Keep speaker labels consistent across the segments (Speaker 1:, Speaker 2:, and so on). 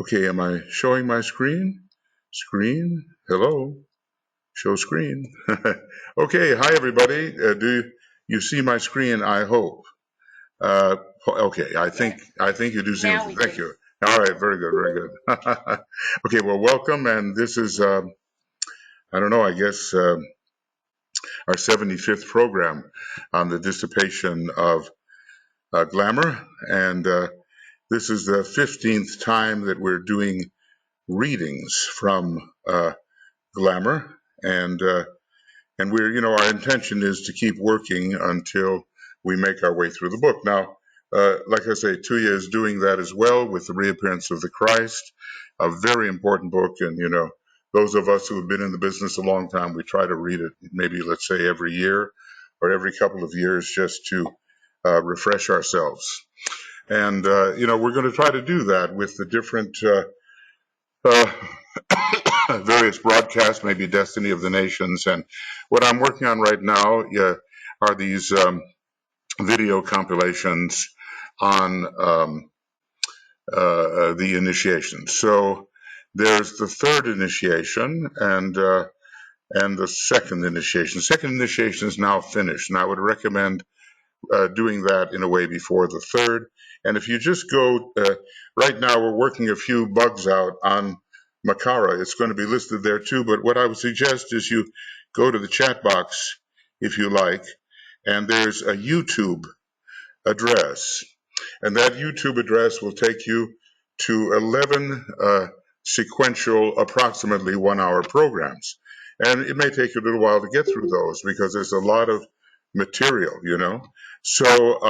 Speaker 1: Okay, am I showing my screen? Screen, hello, show screen. Okay, hi everybody. Do you see my screen? I hope. Okay, I think you do see
Speaker 2: Now
Speaker 1: it.
Speaker 2: we
Speaker 1: Thank
Speaker 2: do.
Speaker 1: you. All right, very good, very good. Okay, well, welcome, and this is I don't know, I guess our 75th program on the dissipation of glamour, and this is the 15th time that we're doing readings from glamour, and we're our intention is to keep working until we make our way through the book. Now, like I say, Tuija is doing that as well with the reappearance of the Christ, a very important book, and those of us who have been in the business a long time, we try to read it maybe, let's say, every year or every couple of years just to refresh ourselves. And we're going to try to do that with the different uh, various broadcasts, maybe Destiny of the Nations. And what I'm working on right now are these video compilations on the initiation. So there's the third initiation and the second initiation. The second initiation is now finished, and I would recommend doing that in a way before the third. And if you just go, right now we're working a few bugs out on Makara. It's going to be listed there too. But what I would suggest is you go to the chat box if you like, and there's a YouTube address. And that YouTube address will take you to 11 sequential, approximately 1 hour programs. And it may take you a little while to get through those because there's a lot of material. So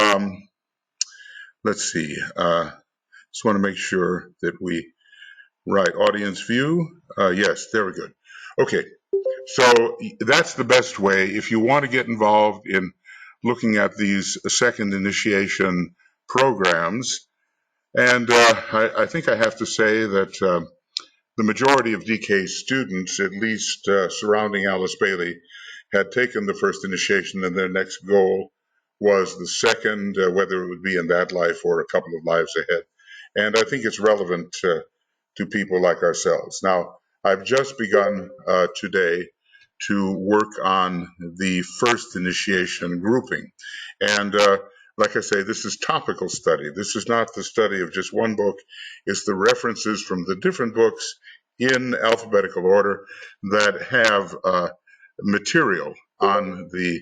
Speaker 1: let's see. Just want to make sure that right, audience view. Yes, there we go. Okay, so that's the best way if you want to get involved in looking at these second initiation programs. And I think I have to say that the majority of DK's students, at least surrounding Alice Bailey, had taken the first initiation, and their next goal was the second, whether it would be in that life or a couple of lives ahead. And I think it's relevant to people like ourselves. Now, I've just begun today to work on the first initiation grouping. And like I say, this is topical study. This is not the study of just one book. It's the references from the different books in alphabetical order that have material on the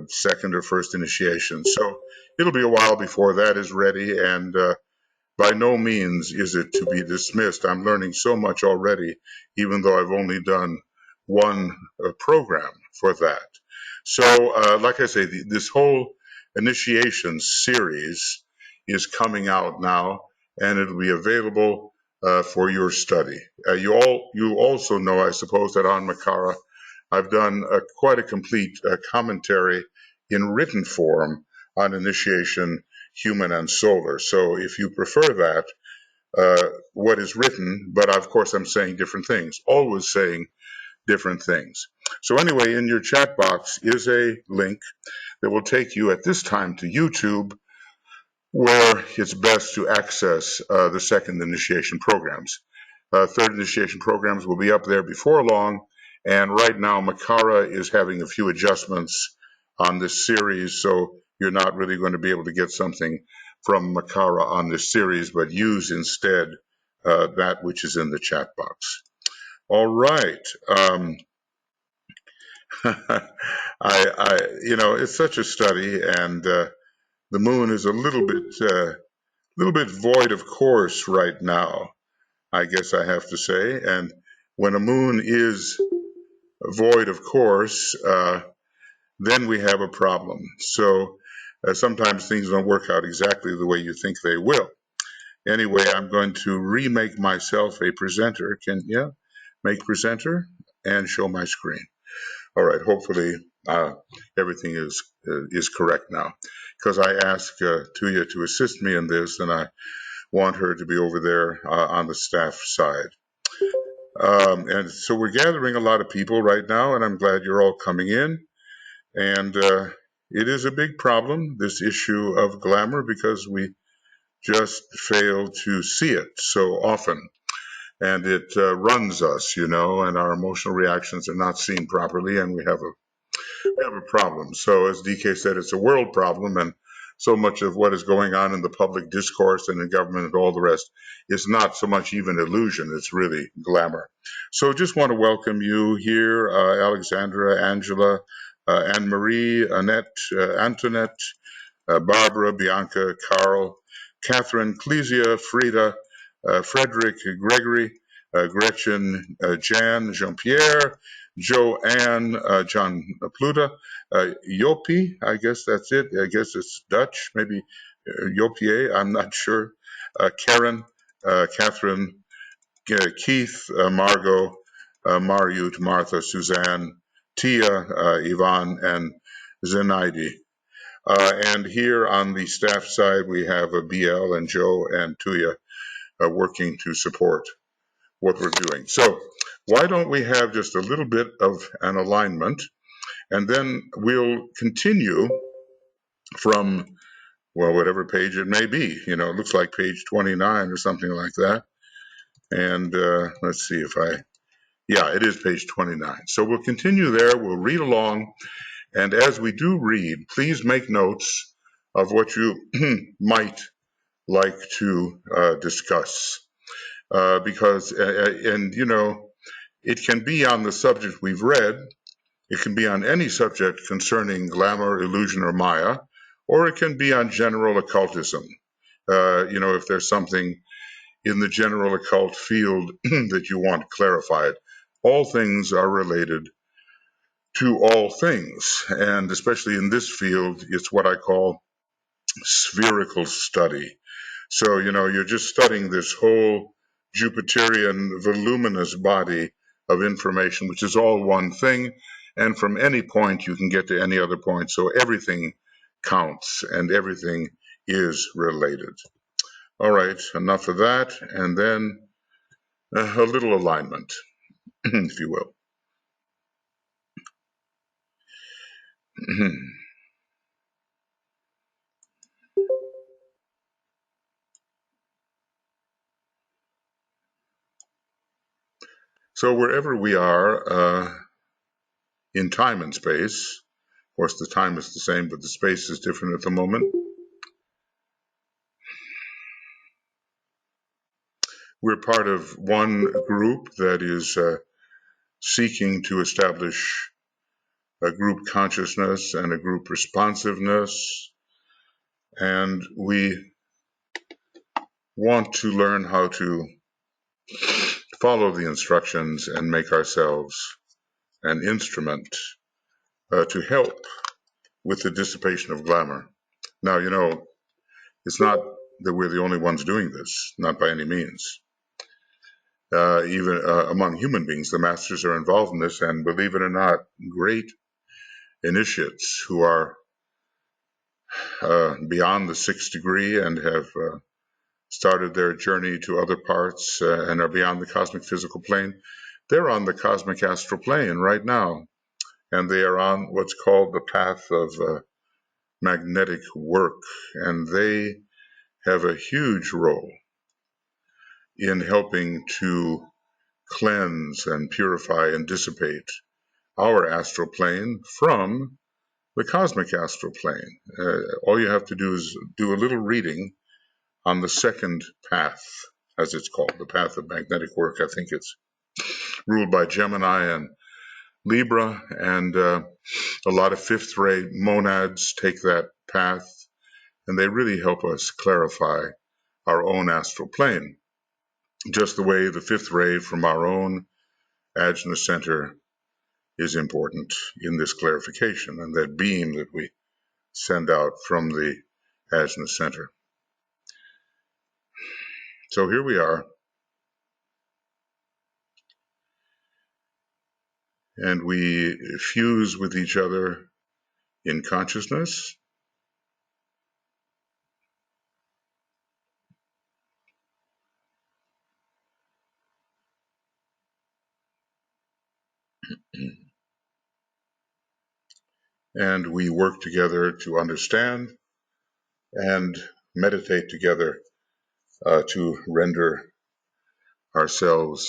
Speaker 1: second or first initiation. So it'll be a while before that is ready, and by no means is it to be dismissed. I'm learning so much already, even though I've only done one program for that. So, like I say, this whole initiation series is coming out now, and it'll be available for your study. You also know, I suppose, that on Makara, I've done quite a complete commentary in written form on initiation, human and solar. So if you prefer that, what is written, but of course I'm saying different things, always saying different things. So anyway, in your chat box is a link that will take you at this time to YouTube, where it's best to access the second initiation programs. Third initiation programs will be up there before long, and right now Makara is having a few adjustments on this series, so you're not really going to be able to get something from Makara on this series, but use instead that which is in the chat box. All right. It's such a study, and the moon is a little bit void of course right now, I guess I have to say. And when a moon is void of course, then we have a problem. So sometimes things don't work out exactly the way you think they will. Anyway, I'm going to remake myself a presenter. Make presenter and show my screen. All right, hopefully everything is correct now, because I asked Tuija to assist me in this, and I want her to be over there on the staff side. And so we're gathering a lot of people right now, and I'm glad you're all coming in. And it is a big problem, this issue of glamour, because we just fail to see it so often. And it runs us, and our emotional reactions are not seen properly, and we have a problem. So as DK said, it's a world problem, and so much of what is going on in the public discourse and in government and all the rest is not so much even illusion, it's really glamour. So just want to welcome you here, Alexandra, Angela, Anne-Marie, Annette, Antoinette, Barbara, Bianca, Carl, Catherine, Clesia, Frida, Frederick, Gregory, Gretchen, Jan, Jean-Pierre, Joanne, John Pluta, Jopi, I guess that's it. I guess it's Dutch, maybe Jopier, I'm not sure. Karen, Catherine, Keith, Margot, Mariut, Martha, Suzanne, Tia, Yvonne, and Zenaidi. And here on the staff side, we have BL and Joe and Tuija working to support what we're doing. So why don't we have just a little bit of an alignment, and then we'll continue from, well, whatever page it may be. It looks like page 29 or something like that. And let's see if yeah, it is page 29. So we'll continue there. We'll read along. And as we do read, please make notes of what you might like to discuss. Because, it can be on the subject we've read, it can be on any subject concerning glamour, illusion, or Maya, or it can be on general occultism. If there's something in the general occult field that you want clarified, all things are related to all things. And especially in this field, it's what I call spherical study. So, you're just studying this whole Jupiterian voluminous body of information, which is all one thing. And from any point, you can get to any other point. So everything counts and everything is related. All right, enough of that. And then a little alignment, if you will. So wherever we are in time and space, of course the time is the same, but the space is different at the moment. We're part of one group that is seeking to establish a group consciousness and a group responsiveness, and we want to learn how to follow the instructions and make ourselves an instrument to help with the dissipation of glamour. Now, it's not that we're the only ones doing this, not by any means. Even among human beings, the masters are involved in this, and believe it or not, great initiates who are beyond the 6th degree and have started their journey to other parts and are beyond the cosmic physical plane. They're on the cosmic astral plane right now, and they are on what's called the path of magnetic work, and they have a huge role in helping to cleanse and purify and dissipate our astral plane from the cosmic astral plane. All you have to do is do a little reading on the second path, as it's called, the path of magnetic work. I think it's ruled by Gemini and Libra, and a lot of fifth ray monads take that path, and they really help us clarify our own astral plane, just the way the fifth ray from our own Ajna center is important in this clarification, and that beam that we send out from the Ajna center. So here we are, and we fuse with each other in consciousness. And we work together to understand and meditate together to render ourselves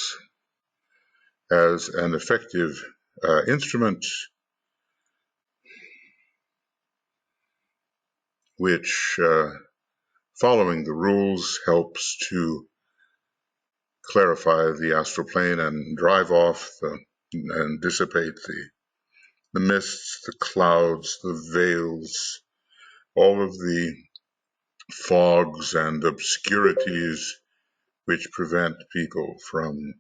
Speaker 1: as an effective instrument which, following the rules, helps to clarify the astral plane and drive off and dissipate the mists, the clouds, the veils, all of the fogs and obscurities which prevent people from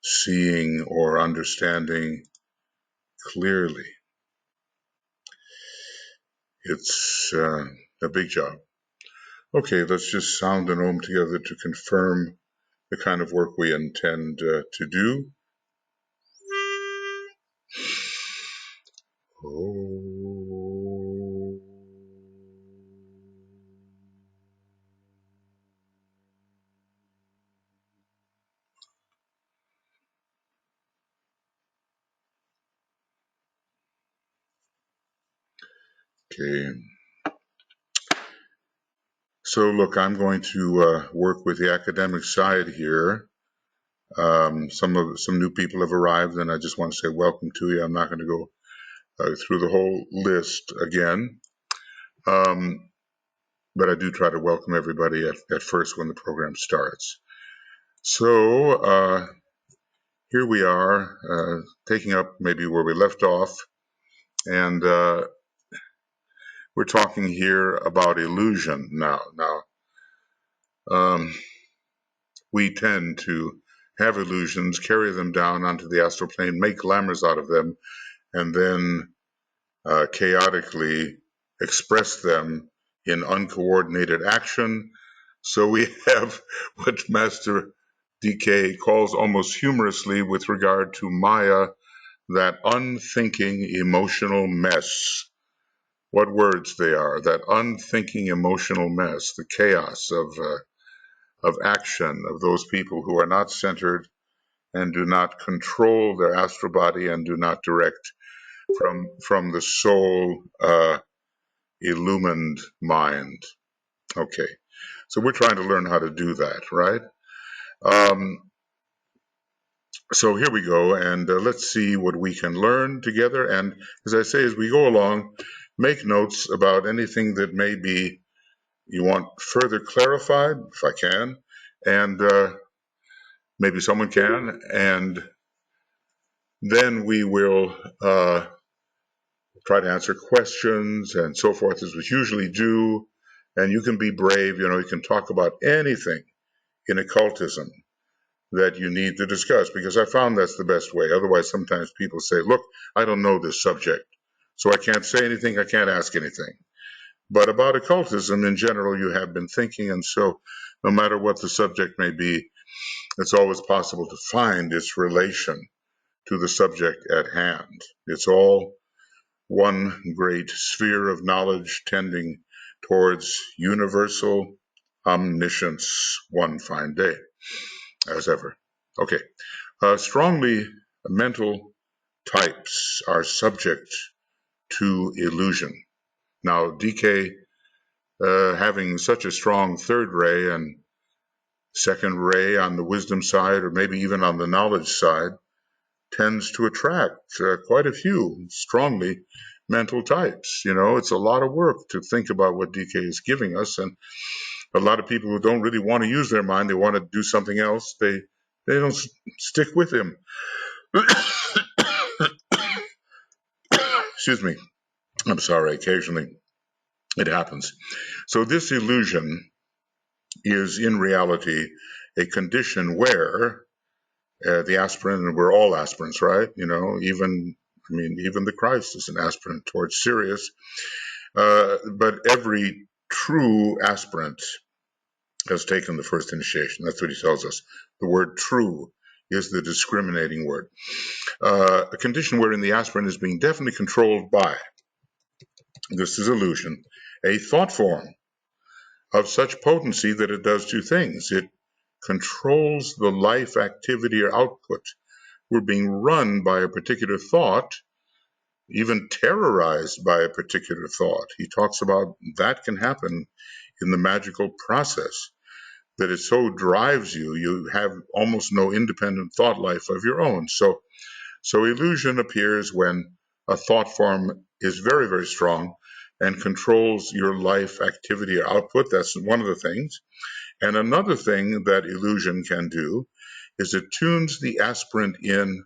Speaker 1: seeing or understanding clearly. It's a big job. Okay, let's just sound an Om together to confirm the kind of work we intend to do. Om. Okay. So look, I'm going to work with the academic side here. Some new people have arrived, and I just want to say welcome to you. I'm not going to go through the whole list again, but I do try to welcome everybody at first when the program starts. So here we are, taking up maybe where we left off, and we're talking here about illusion now. We tend to have illusions, carry them down onto the astral plane, make glamours out of them, and then chaotically express them in uncoordinated action. So we have what Master DK calls almost humorously with regard to Maya, that unthinking emotional mess. What words they are, that unthinking emotional mess, the chaos of action of those people who are not centered and do not control their astral body and do not direct from the soul illumined mind. Okay, so we're trying to learn how to do that, right? So here we go, and let's see what we can learn together. And as I say, as we go along, make notes about anything that maybe you want further clarified, if I can, and maybe someone can, and then we will try to answer questions and so forth, as we usually do. And you can be brave, you can talk about anything in occultism that you need to discuss, because I found that's the best way. Otherwise, sometimes people say, look, I don't know this subject, so I can't say anything, I can't ask anything. But about occultism in general, you have been thinking, and so no matter what the subject may be, it's always possible to find its relation to the subject at hand. It's all one great sphere of knowledge tending towards universal omniscience one fine day, as ever. Okay, strongly mental types are subject to illusion. Now, DK, having such a strong third ray and second ray on the wisdom side, or maybe even on the knowledge side, tends to attract quite a few strongly mental types. It's a lot of work to think about what DK is giving us, and a lot of people who don't really want to use their mind, they want to do something else, they don't stick with him. Excuse me. I'm sorry, occasionally it happens. So this illusion is in reality a condition where the aspirant, and we're all aspirants, right? Even the Christ is an aspirant towards Sirius. But every true aspirant has taken the first initiation. That's what he tells us. The word true is the discriminating word. A condition wherein the aspirant is being definitely controlled by, this is illusion, a thought form of such potency that it does two things. It controls the life activity or output. We're being run by a particular thought, even terrorized by a particular thought. He talks about that can happen in the magical process, that it so drives you, you have almost no independent thought life of your own. So illusion appears when a thought form is very, very strong and controls your life activity or output. That's one of the things. And another thing that illusion can do is it tunes the aspirant in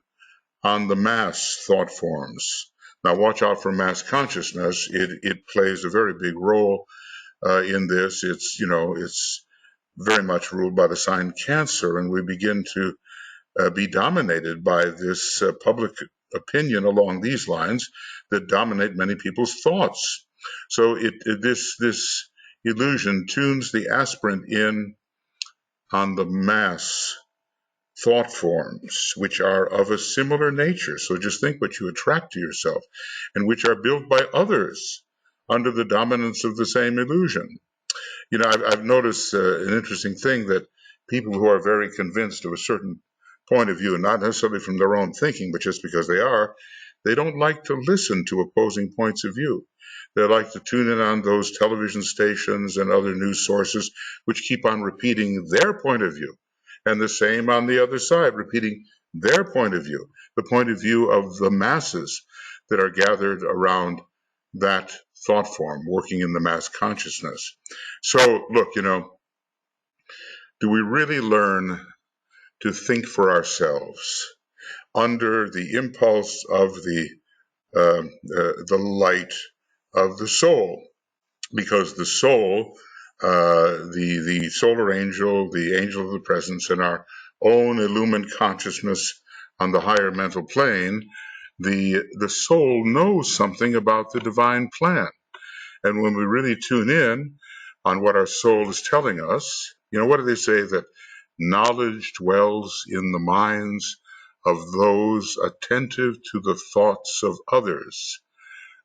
Speaker 1: on the mass thought forms. Now, watch out for mass consciousness. It plays a very big role in this. It's very much ruled by the sign Cancer, and we begin to be dominated by this public opinion along these lines that dominate many people's thoughts. So this illusion tunes the aspirant in on the mass thought forms, which are of a similar nature. So just think what you attract to yourself, and which are built by others under the dominance of the same illusion. I've noticed an interesting thing, that people who are very convinced of a certain point of view, not necessarily from their own thinking, but just because they don't like to listen to opposing points of view. They like to tune in on those television stations and other news sources which keep on repeating their point of view, and the same on the other side, repeating their point of view, the point of view of the masses that are gathered around that thought form working in the mass consciousness. So look, do we really learn to think for ourselves under the impulse of the light of the soul? Because the soul, the solar angel, the angel of the presence, and our own illumined consciousness on the higher mental plane, the soul knows something about the divine plan. And when we really tune in on what our soul is telling us, what do they say? That knowledge dwells in the minds of those attentive to the thoughts of others.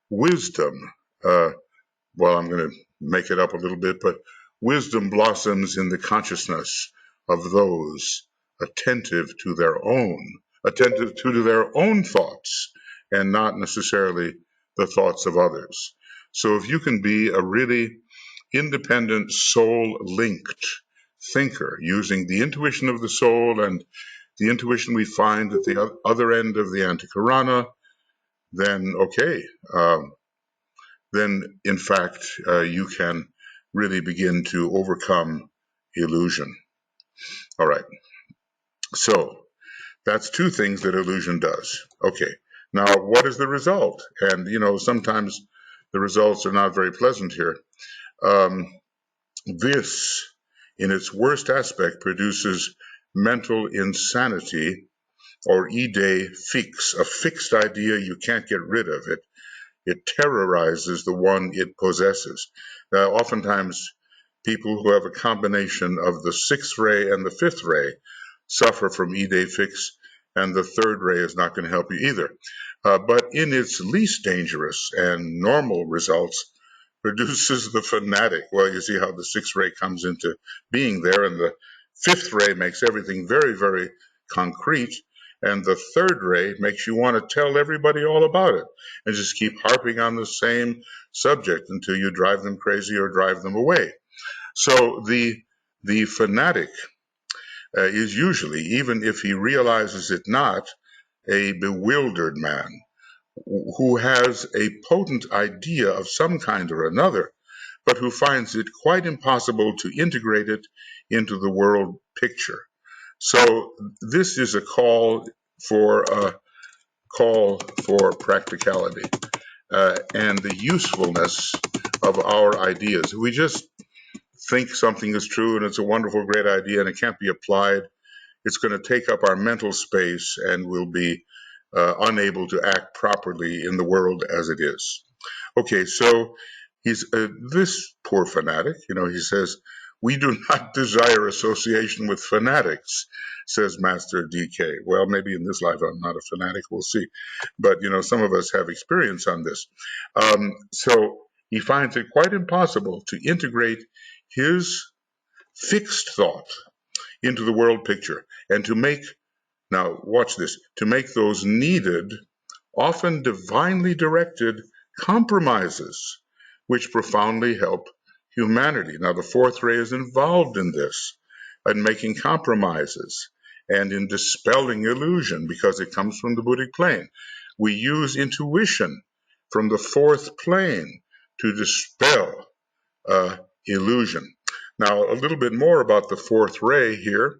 Speaker 1: Wisdom, I'm going to make it up a little bit, but wisdom blossoms in the consciousness of those attentive to their own thoughts, and not necessarily the thoughts of others. So if you can be a really independent, soul-linked thinker, using the intuition of the soul and the intuition we find at the other end of the Antikarana, then okay, then in fact you can really begin to overcome illusion. All right, so that's two things that illusion does. Okay, now what is the result? And sometimes the results are not very pleasant here. This, in its worst aspect, produces mental insanity, or idée fixe, a fixed idea, you can't get rid of it. It terrorizes the one it possesses. Oftentimes, people who have a combination of the sixth ray and the fifth ray suffer from idée fixe, and the third ray is not going to help you either. But in its least dangerous and normal results, produces the fanatic. Well, you see how the sixth ray comes into being there, and the fifth ray makes everything very, very concrete, and the third ray makes you want to tell everybody all about it and just keep harping on the same subject until you drive them crazy or drive them away. So the fanatic is usually, even if he realizes it not, a bewildered man who has a potent idea of some kind or another, but who finds it quite impossible to integrate it into the world picture. So this is a call for practicality and the usefulness of our ideas. We just think something is true and it's a wonderful, great idea and it can't be applied. It's going to take up our mental space and we'll be unable to act properly in the world as it is. Okay, so he's this poor fanatic, he says, we do not desire association with fanatics, says Master DK. Well, maybe in this life I'm not a fanatic, we'll see. But, some of us have experience on this. So he finds it quite impossible to integrate his fixed thought into the world picture and to make, now watch this, to make those needed often divinely directed compromises, which profoundly help humanity. Now, the fourth ray is involved in this, in making compromises and in dispelling illusion, because it comes from the Buddhic plane. We use intuition from the fourth plane to dispel illusion. Now, a little bit more about the fourth ray here.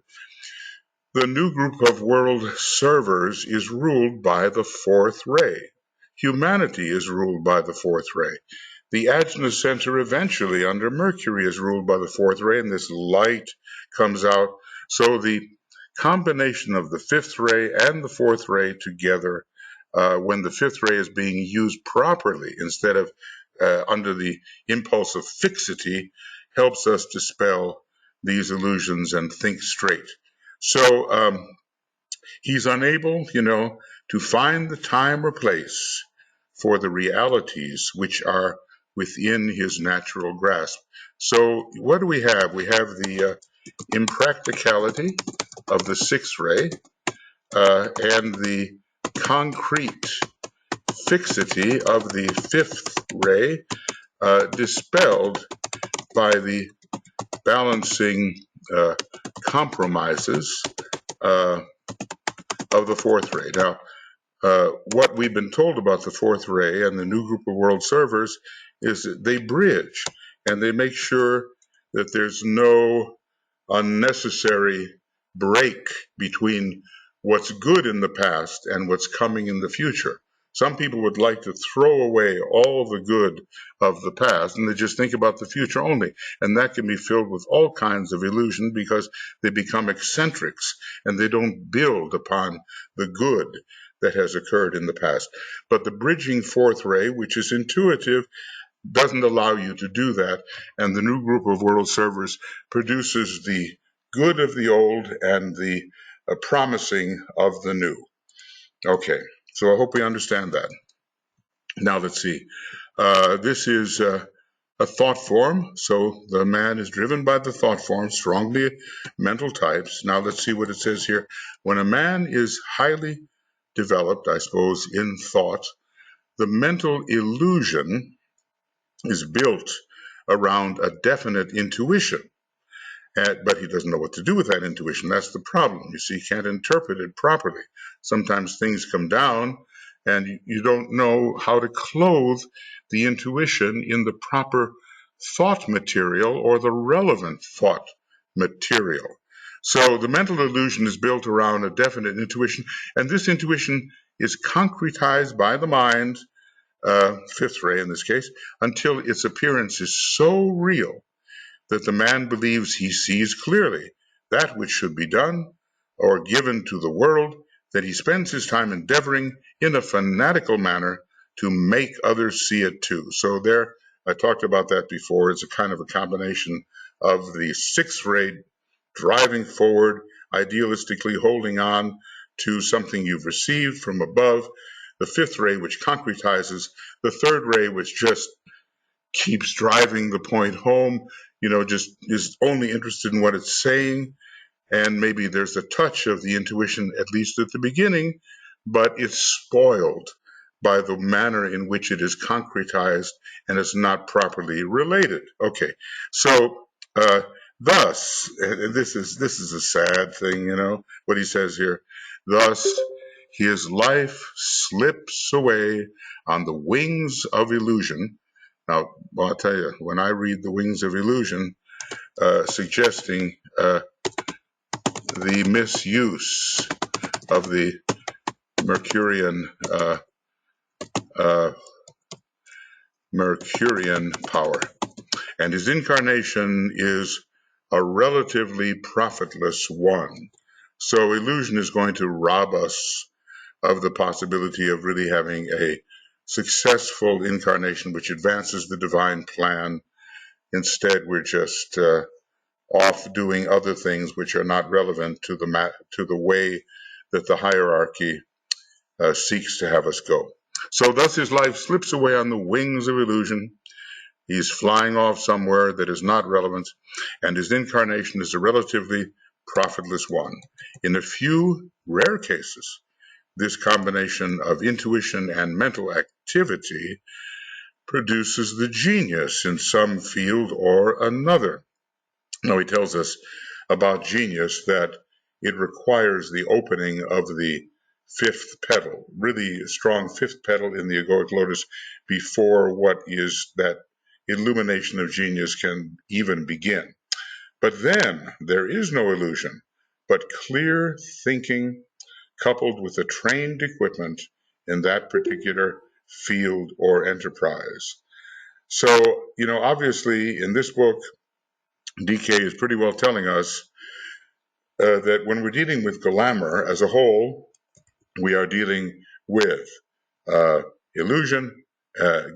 Speaker 1: The new group of world servers is ruled by the fourth ray. Humanity is ruled by the fourth ray. The Ajna Center eventually under Mercury is ruled by the fourth ray, and this light comes out. So the combination of the fifth ray and the fourth ray together, when the fifth ray is being used properly instead of under the impulse of fixity, helps us dispel these illusions and think straight. So he's unable, to find the time or place for the realities which are within his natural grasp. So what do we have? We have the impracticality of the sixth ray and the concrete fixity of the fifth ray, dispelled by the balancing compromises of the fourth ray. Now, what we've been told about the fourth ray and the new group of world servers is that they bridge and they make sure that there's no unnecessary break between what's good in the past and what's coming in the future. Some people would like to throw away all the good of the past and they just think about the future only. And that can be filled with all kinds of illusion because they become eccentrics and they don't build upon the good that has occurred in the past. But the bridging fourth ray, which is intuitive, doesn't allow you to do that. And the new group of world servers produces the good of the old and the promising of the new. Okay, so I hope we understand that. Now let's see. This is a thought form. So the man is driven by the thought form, strongly mental types. Now let's see what it says here. When a man is highly developed, I suppose, in thought, the mental illusion is built around a definite intuition. But he doesn't know what to do with that intuition. That's the problem. You see, he can't interpret it properly. Sometimes things come down and you don't know how to clothe the intuition in the proper thought material or the relevant thought material. So the mental illusion is built around a definite intuition, and this intuition is concretized by the mind, fifth ray in this case, until its appearance is so real that the man believes he sees clearly that which should be done or given to the world, that he spends his time endeavoring in a fanatical manner to make others see it too. So there, I talked about that before. It's a kind of a combination of the sixth ray driving forward, idealistically holding on to something you've received from above, the fifth ray which concretizes, the third ray which just keeps driving the point home, just is only interested in what it's saying. And maybe there's a touch of the intuition, at least at the beginning, but it's spoiled by the manner in which it is concretized and is not properly related. Okay, so thus, and this is a sad thing, what he says here. Thus, his life slips away on the wings of illusion. Now, well, I'll tell you, when I read The Wings of Illusion, suggesting the misuse of the Mercurian power, and his incarnation is a relatively profitless one. So illusion is going to rob us of the possibility of really having a successful incarnation which advances the divine plan. Instead, we're just off doing other things which are not relevant to the way that the hierarchy seeks to have us go. So thus his life slips away on the wings of illusion. He's flying off somewhere that is not relevant, and his incarnation is a relatively profitless one. In a few rare cases, this combination of intuition and mental activity produces the genius in some field or another. Now, he tells us about genius that it requires the opening of the fifth petal, really strong fifth petal in the egoic lotus before what is that illumination of genius can even begin. But then there is no illusion, but clear thinking coupled with a trained equipment in that particular field or enterprise. So, obviously in this book, DK is pretty well telling us that when we're dealing with glamour as a whole, we are dealing with uh, illusion,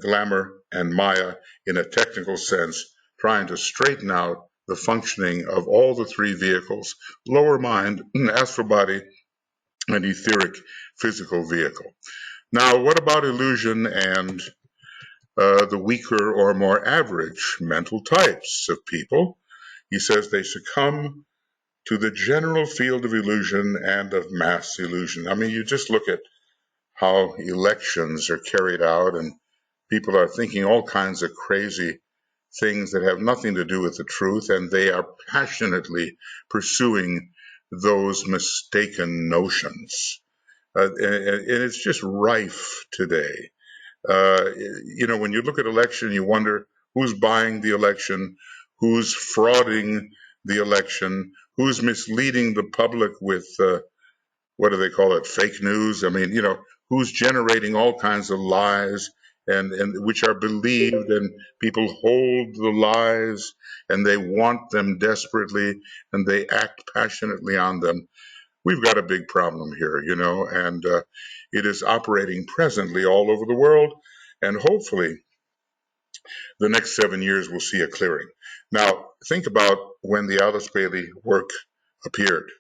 Speaker 1: glamour, and Maya in a technical sense, trying to straighten out the functioning of all the three vehicles: lower mind, astral body, and etheric physical vehicle. Now, what about illusion and the weaker or more average mental types of people? He says they succumb to the general field of illusion and of mass illusion. I mean, you just look at how elections are carried out, and people are thinking all kinds of crazy things that have nothing to do with the truth, and they are passionately pursuing those mistaken notions. And it's just rife today. When you look at election, you wonder who's buying the election, who's frauding the election, who's misleading the public with what do they call it, fake news. I mean, who's generating all kinds of lies and which are believed, and people hold the lies and they want them desperately and they act passionately on them. We've got a big problem here, and it is operating presently all over the world, and hopefully the next 7 years will see a clearing. Now, think about when the Alice Bailey work appeared.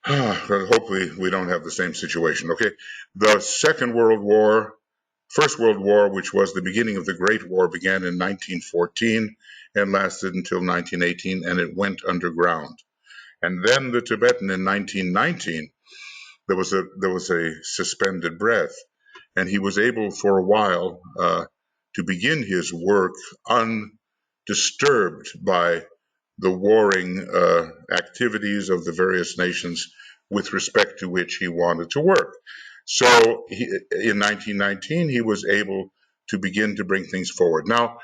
Speaker 1: Hopefully we don't have the same situation. Okay, the First World War, which was the beginning of the Great War, began in 1914 and lasted until 1918, and it went underground. And then the Tibetan in 1919, there was a suspended breath, and he was able for a while to begin his work undisturbed by the warring activities of the various nations with respect to which he wanted to work. So in 1919, he was able to begin to bring things forward. Now,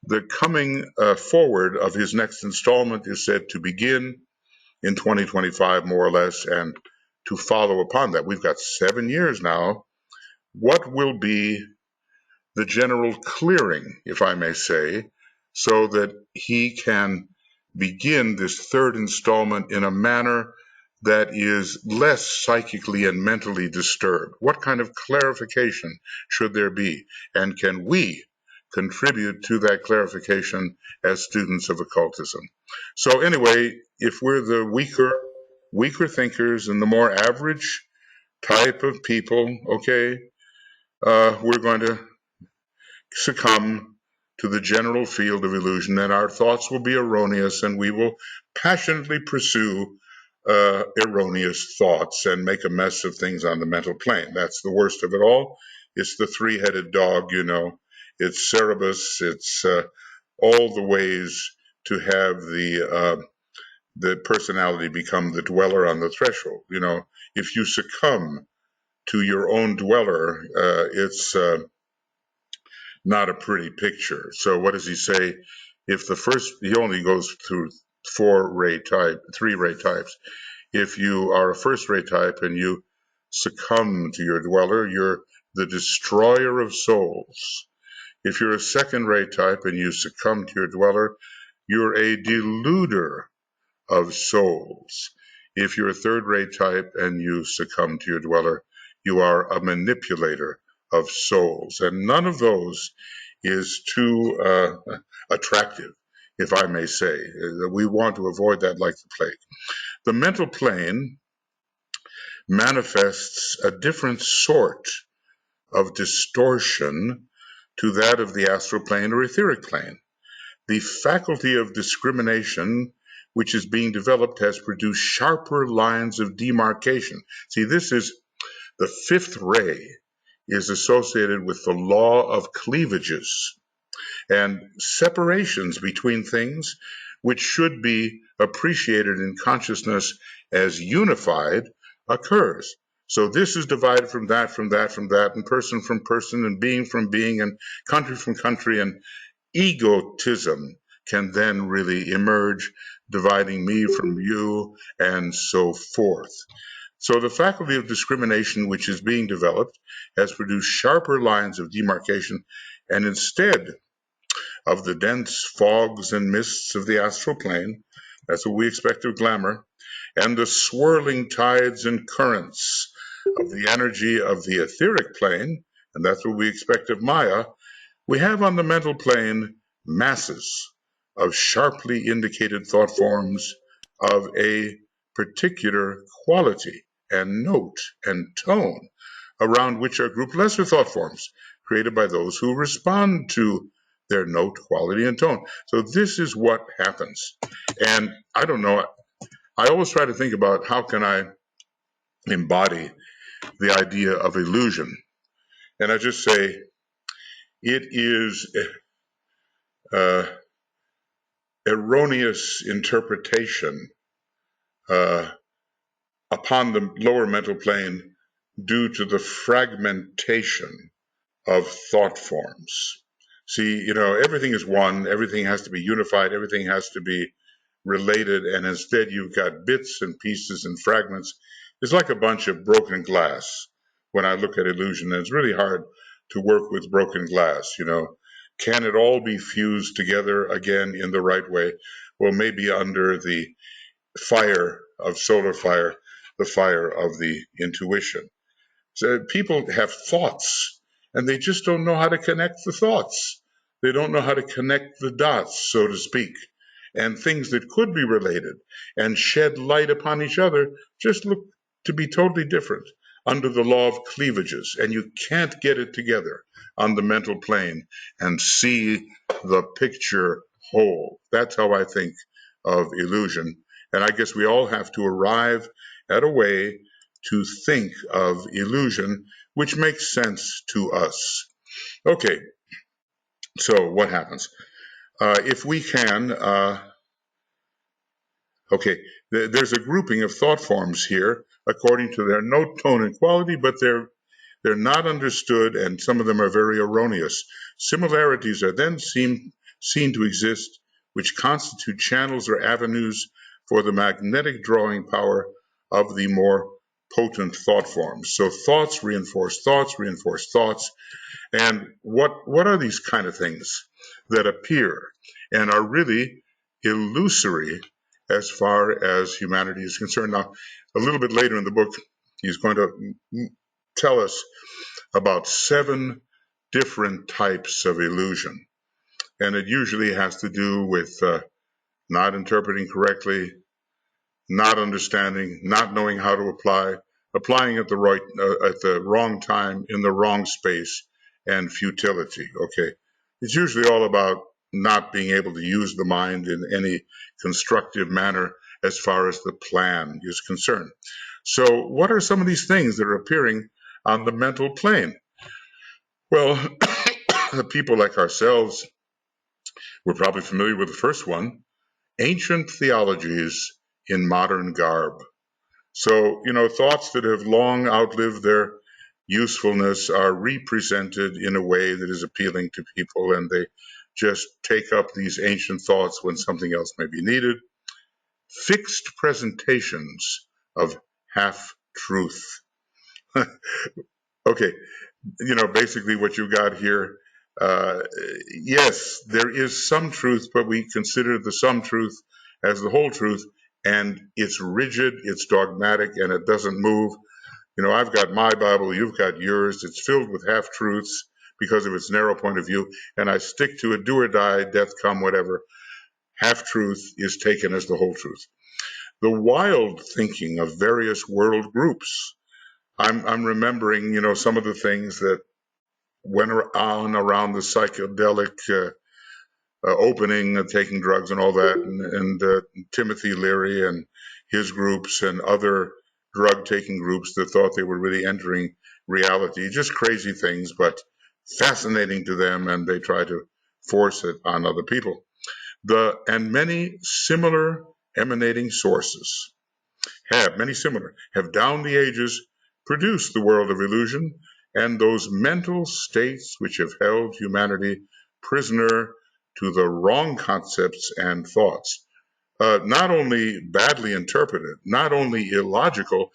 Speaker 1: the coming forward of his next installment is said to begin in 2025, more or less, and to follow upon that. We've got 7 years now. What will be the general clearing, if I may say, so that he can begin this third installment in a manner that is less psychically and mentally disturbed? What kind of clarification should there be? And can we contribute to that clarification as students of occultism? So anyway, if we're the weaker thinkers and the more average type of people, okay, we're going to succumb to the general field of illusion, and our thoughts will be erroneous, and we will passionately pursue erroneous thoughts and make a mess of things on the mental plane. That's the worst of it all. It's the three-headed dog, It's Cerebus. It's all the ways to have the personality become the dweller on the threshold. If you succumb to your own dweller, it's not a pretty picture. So what does he say? If he only goes through three ray types. If you are a first ray type and you succumb to your dweller, you're the destroyer of souls. If you're a second ray type and you succumb to your dweller, you're a deluder of souls. If you're a third ray type and you succumb to your dweller, you are a manipulator of souls. And none of those is too attractive, if I may say. We want to avoid that like the plague. The mental plane manifests a different sort of distortion to that of the astral plane or etheric plane. The faculty of discrimination, which is being developed, has produced sharper lines of demarcation. See, this is The fifth ray is associated with the law of cleavages and separations between things which should be appreciated in consciousness as unified occurs. So this is divided from that, from that, from that, and person from person, and being from being, and country from country, and egotism can then really emerge, dividing me from you, and so forth. So the faculty of discrimination, which is being developed, has produced sharper lines of demarcation, and instead of the dense fogs and mists of the astral plane, that's what we expect of glamour, and the swirling tides and currents of the energy of the etheric plane, and that's what we expect of Maya, we have on the mental plane masses of sharply indicated thought forms of a particular quality and note and tone, around which are grouped lesser thought forms created by those who respond to their note, quality, and tone. So this is what happens. And I don't know, I always try to think about how can I embody the idea of illusion. And I just say it is erroneous interpretation upon the lower mental plane due to the fragmentation of thought forms. See, everything is one, everything has to be unified, everything has to be related, and instead you've got bits and pieces and fragments. It's like a bunch of broken glass when I look at illusion, and it's really hard to work with broken glass. Can it all be fused together again in the right way? Well, maybe under the fire of solar fire, the fire of the intuition. So people have thoughts, and they just don't know how to connect the thoughts. They don't know how to connect the dots, so to speak. And things that could be related and shed light upon each other just look to be totally different under the law of cleavages. And you can't get it together on the mental plane and see the picture whole. That's how I think of illusion. And I guess we all have to arrive at a way to think of illusion which makes sense to us. Okay, so what happens? If we can, there's a grouping of thought forms here according to their note, tone, and quality, but they're not understood, and some of them are very erroneous. Similarities are then seen to exist, which constitute channels or avenues for the magnetic drawing power of the more potent thought forms. So thoughts reinforce thoughts, reinforce thoughts. And what are these kind of things that appear and are really illusory as far as humanity is concerned? Now, a little bit later in the book, he's going to tell us about 7 different types of illusion. And it usually has to do with not interpreting correctly, not understanding, not knowing how to applying at the wrong time, in the wrong space, and futility. Okay, it's usually all about not being able to use the mind in any constructive manner as far as the plan is concerned. So, what are some of these things that are appearing on the mental plane? Well, people like ourselves, we're probably familiar with the first one: ancient theologies in modern garb. So, thoughts that have long outlived their usefulness are represented in a way that is appealing to people, and they just take up these ancient thoughts when something else may be needed. Fixed presentations of half-truth. Okay, basically what you got here, yes, there is some truth, but we consider the some truth as the whole truth, and it's rigid, it's dogmatic, and it doesn't move. I've got my Bible, you've got yours. It's filled with half-truths because of its narrow point of view, and I stick to it, do or die, death come, whatever. Half-truth is taken as the whole truth. The wild thinking of various world groups. I'm remembering, some of the things that went on around the psychedelic opening, taking drugs and all that, and Timothy Leary and his groups and other drug-taking groups that thought they were really entering reality. Just crazy things, but fascinating to them, and they try to force it on other people. And many similar emanating sources have down the ages produced the world of illusion and those mental states which have held humanity prisoner to the wrong concepts and thoughts. Not only badly interpreted, not only illogical,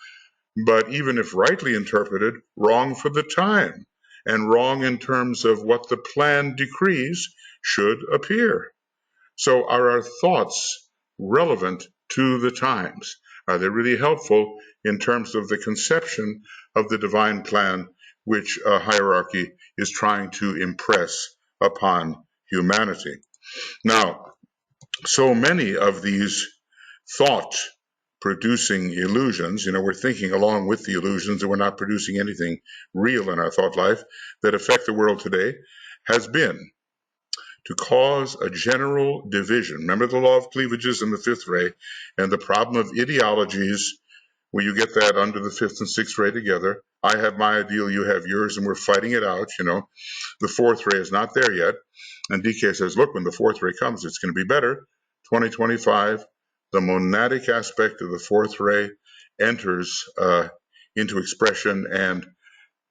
Speaker 1: but even if rightly interpreted, wrong for the time and wrong in terms of what the plan decrees should appear. So are our thoughts relevant to the times? Are they really helpful in terms of the conception of the divine plan which a hierarchy is trying to impress upon humanity? Now, so many of these thought producing illusions, we're thinking along with the illusions and we're not producing anything real in our thought life that affect the world today, has been to cause a general division. Remember the law of cleavages in the fifth ray and the problem of ideologies, where you get that under the fifth and sixth ray together. I have my ideal, you have yours, and we're fighting it out. The fourth ray is not there yet. And DK says, look, when the fourth ray comes, it's going to be better. 2025, the monadic aspect of the fourth ray enters into expression, and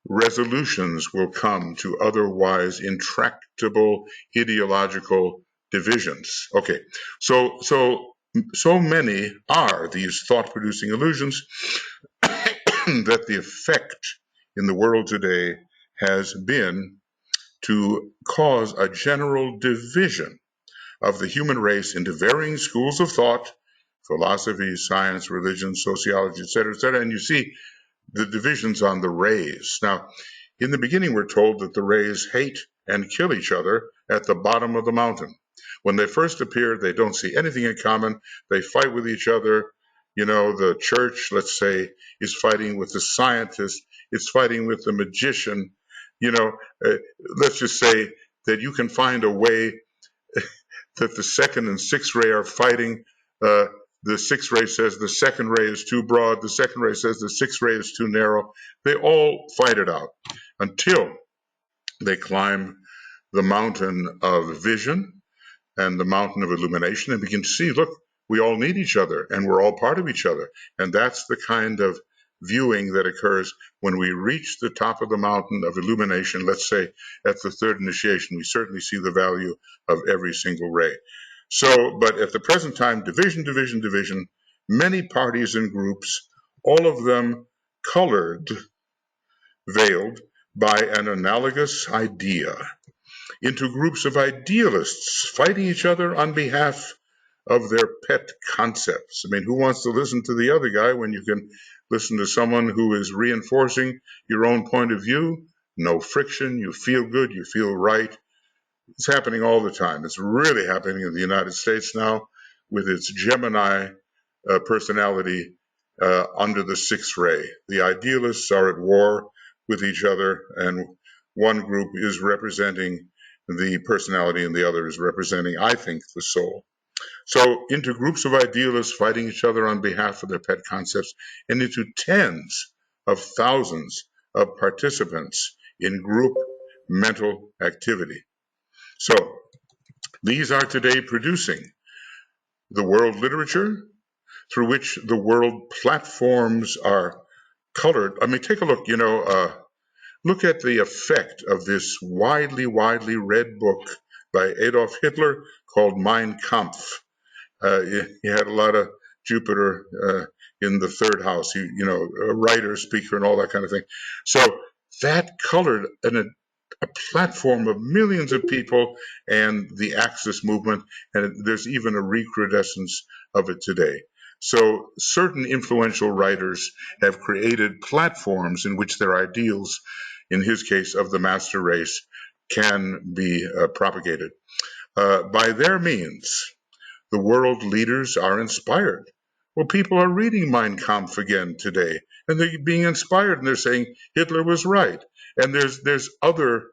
Speaker 1: resolutions will come to otherwise intractable ideological divisions. Okay, so many are these thought-producing illusions that the effect in the world today has been to cause a general division of the human race into varying schools of thought, philosophy, science, religion, sociology, etc., etc. And you see the divisions on the rays. Now, in the beginning, we're told that the rays hate and kill each other at the bottom of the mountain. When they first appear, they don't see anything in common. They fight with each other. The church, let's say, is fighting with the scientist. It's fighting with the magician. Let's just say that you can find a way that the second and sixth ray are fighting. The sixth ray says the second ray is too broad. The second ray says the sixth ray is too narrow. They all fight it out until they climb the mountain of vision and the mountain of illumination and begin to see, look, we all need each other and we're all part of each other. And that's the kind of viewing that occurs when we reach the top of the mountain of illumination. Let's say at the third initiation, we certainly see the value of every single ray. But at the present time, division, many parties and groups, all of them colored, veiled by an analogous idea, into groups of idealists fighting each other on behalf of their pet concepts. I mean, who wants to listen to the other guy when you can listen to someone who is reinforcing your own point of view? No friction, you feel good, you feel right. It's happening all the time. It's really happening in the United States now with its Gemini personality under the sixth ray. The idealists are at war with each other, and one group is representing the personality and the other is representing, I think, the soul. So into groups of idealists fighting each other on behalf of their pet concepts, and into tens of thousands of participants in group mental activity. So these are today producing the world literature through which the world platforms are colored. I mean, take a look, look at the effect of this widely read book by Adolf Hitler called Mein Kampf. He had a lot of Jupiter in the third house, a writer, speaker, and all that kind of thing. So that colored a platform of millions of people and the Axis movement, and there's even a recrudescence of it today. So certain influential writers have created platforms in which their ideals, in his case of the master race, can be propagated. By their means, the world leaders are inspired. Well, people are reading Mein Kampf again today, and they're being inspired, and they're saying Hitler was right. And there's other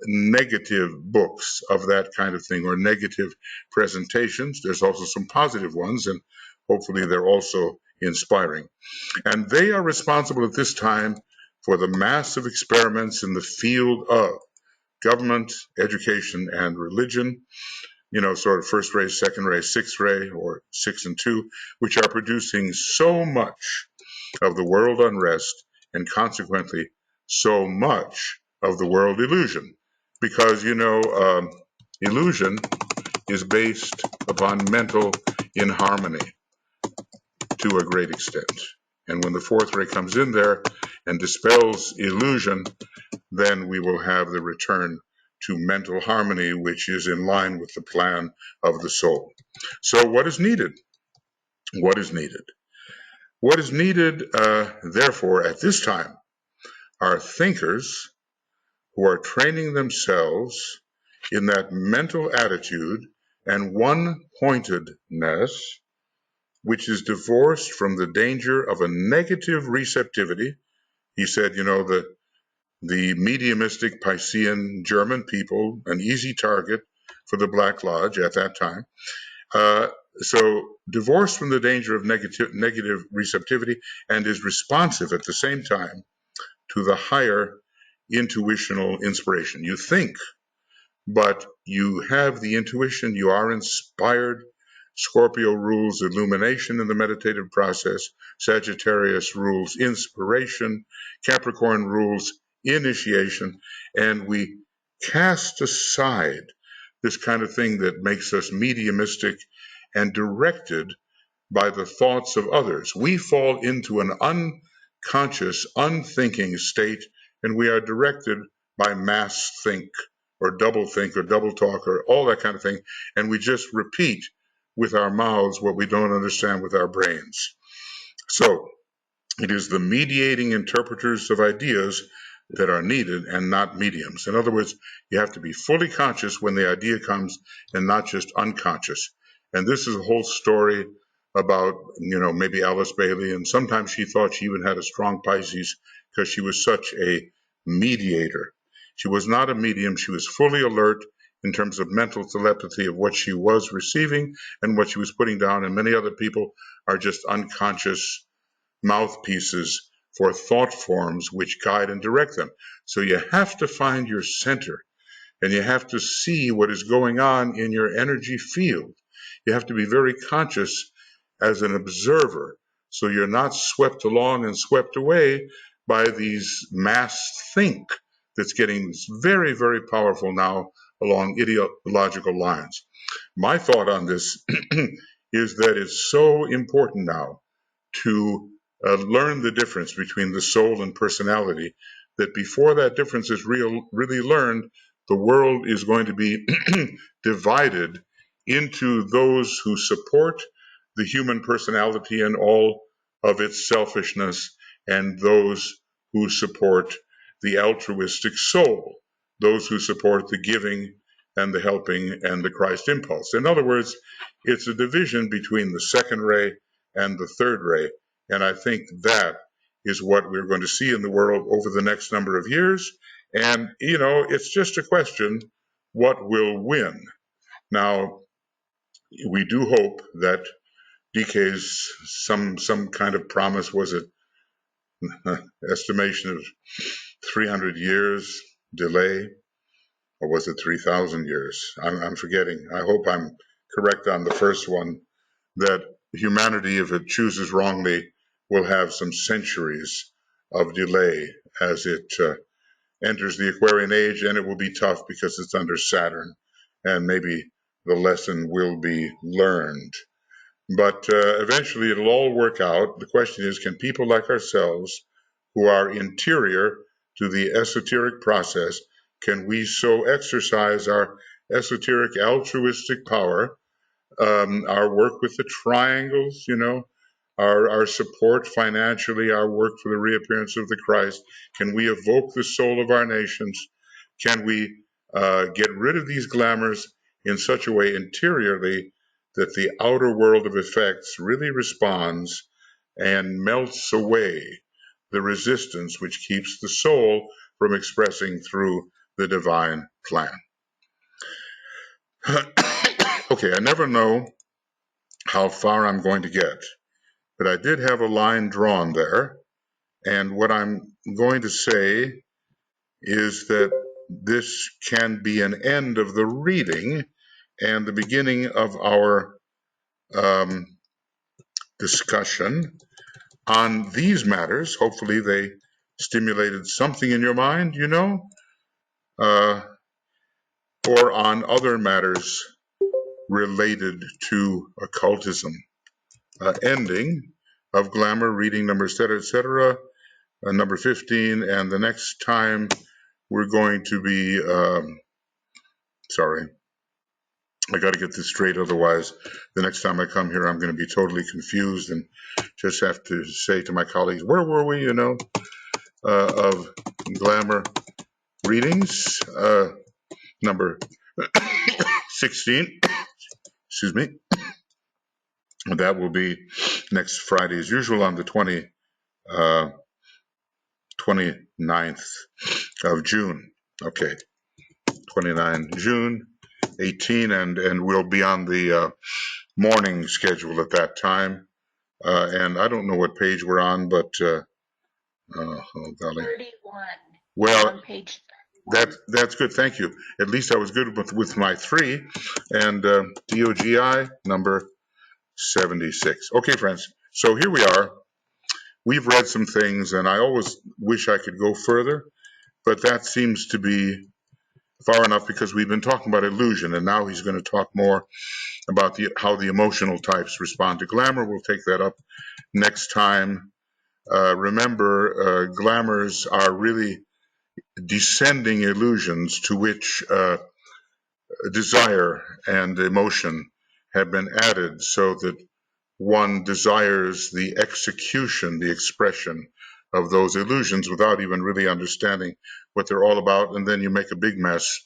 Speaker 1: negative books of that kind of thing, or negative presentations. There's also some positive ones, and hopefully they're also inspiring. And they are responsible at this time for the massive experiments in the field of government, education, and religion, sort of first ray, second ray, sixth ray, or 6 and 2, which are producing so much of the world unrest and consequently so much of the world illusion. Because, illusion is based upon mental inharmony to a great extent. And when the fourth ray comes in there and dispels illusion, then we will have the return to mental harmony, which is in line with the plan of the soul. So what is needed? What is needed? What is needed, therefore, at this time are thinkers who are training themselves in that mental attitude and one-pointedness, which is divorced from the danger of a negative receptivity. He said, the mediumistic Piscean German people, an easy target for the Black Lodge at that time. So divorced from the danger of negative receptivity and is responsive at the same time to the higher intuitional inspiration. You think, but you have the intuition, you are inspired. Scorpio rules illumination in the meditative process. Sagittarius rules inspiration. Capricorn rules initiation. And we cast aside this kind of thing that makes us mediumistic and directed by the thoughts of others. We fall into an unconscious, unthinking state, and we are directed by mass think or double talk or all that kind of thing, and we just repeat with our mouths what we don't understand with our brains. So it is the mediating interpreters of ideas that are needed and not mediums. In other words, you have to be fully conscious when the idea comes and not just unconscious. And this is a whole story about, maybe Alice Bailey, and sometimes she thought she even had a strong Pisces because she was such a mediator. She was not a medium. She was fully alert in terms of mental telepathy of what she was receiving and what she was putting down. And many other people are just unconscious mouthpieces for thought forms which guide and direct them. So you have to find your center, and you have to see what is going on in your energy field. You have to be very conscious as an observer, so you're not swept along and swept away by these mass think that's getting very, very powerful now along ideological lines. My thought on this is that it's so important now to learn the difference between the soul and personality, that before that difference is really learned, the world is going to be divided into those who support the human personality and all of its selfishness, and those who support the altruistic soul, those who support the giving and the helping and the Christ impulse. In other words, it's a division between the second ray and the third ray. And I think that is what we're going to see in the world over the next number of years. And, it's just a question, what will win? Now, we do hope that DK's some kind of promise, was it estimation of 300 years delay, or was it 3,000 years? I'm forgetting. I hope I'm correct on the first one, that humanity, if it chooses wrongly, will have some centuries of delay as it enters the Aquarian age, and it will be tough because it's under Saturn, and maybe the lesson will be learned. But eventually it'll all work out. The question is, can people like ourselves, who are interior to the esoteric process, can we so exercise our esoteric altruistic power, our work with the triangles, our support financially, our work for the reappearance of the Christ? Can we evoke the soul of our nations? Can we get rid of these glamours in such a way interiorly that the outer world of effects really responds and melts away the resistance which keeps the soul from expressing through the divine plan? Okay, I never know how far I'm going to get, but I did have a line drawn there. And what I'm going to say is that this can be an end of the reading and the beginning of our discussion on these matters. Hopefully they stimulated something in your mind, or on other matters related to occultism. Ending of Glamour, reading number etc., number 15, and the next time we're going to be, sorry, I got to get this straight, otherwise the next time I come here I'm going to be totally confused and just have to say to my colleagues, where were we, of Glamour readings, number 16, excuse me, and that will be next Friday as usual on the 29th of June. Okay, 29 June, 18, and we'll be on the morning schedule at that time. And I don't know what page we're on, but oh golly.
Speaker 2: 31.
Speaker 1: Well,
Speaker 2: on page 31.
Speaker 1: That's good. Thank you. At least I was good with my 3, and DOGI number 76. Okay, friends. So here we are. We've read some things, and I always wish I could go further, but that seems to be far enough because we've been talking about illusion, and now he's going to talk more about how the emotional types respond to glamour. We'll take that up next time. Remember, glamours are really descending illusions to which desire and emotion have been added so that one desires the execution, the expression of those illusions without even really understanding what they're all about. And then you make a big mess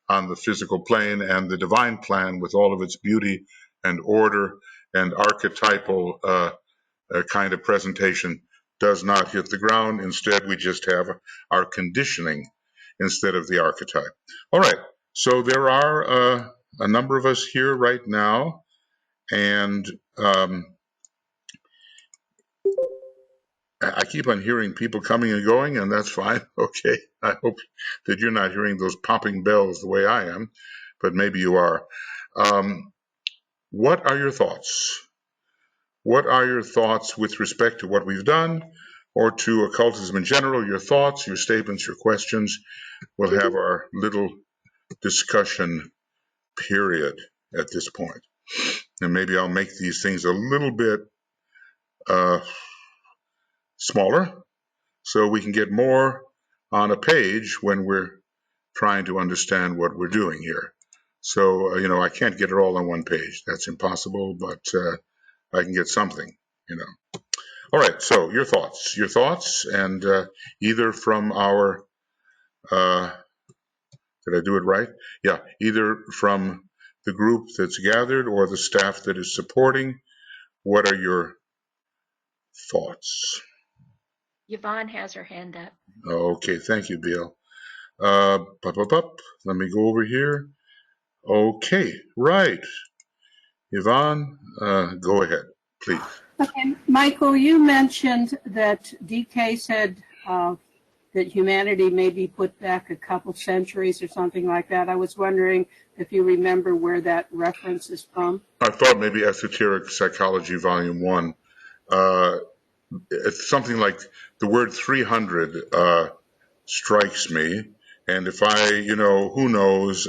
Speaker 1: on the physical plane, and the divine plan with all of its beauty and order and archetypal kind of presentation does not hit the ground. Instead, we just have our conditioning instead of the archetype. All right, so there are a number of us here right now, and I keep on hearing people coming and going, and that's fine. Okay, I hope that you're not hearing those popping bells the way I am, but maybe you are. What are your thoughts? What are your thoughts with respect to what we've done, or to occultism in general? Your thoughts, your statements, your questions. We'll have our little discussion period at this point. And maybe I'll make these things a little bit smaller so we can get more on a page when we're trying to understand what we're doing here. So, I can't get it all on one page. That's impossible, but I can get something, All right, so your thoughts, and either from our, did I do it right? Yeah, either from the group that's gathered or the staff that is supporting. What are your thoughts?
Speaker 2: Yvonne has her hand up.
Speaker 1: Okay, thank you, Bill. Let me go over here. Okay, right. Yvonne, go ahead, please.
Speaker 3: Okay, Michael, you mentioned that DK said that humanity may be put back a couple centuries or something like that. I was wondering if you remember where that reference is from.
Speaker 1: I thought maybe Esoteric Psychology, Volume 1. It's something like the word 300 strikes me. And if I, who knows,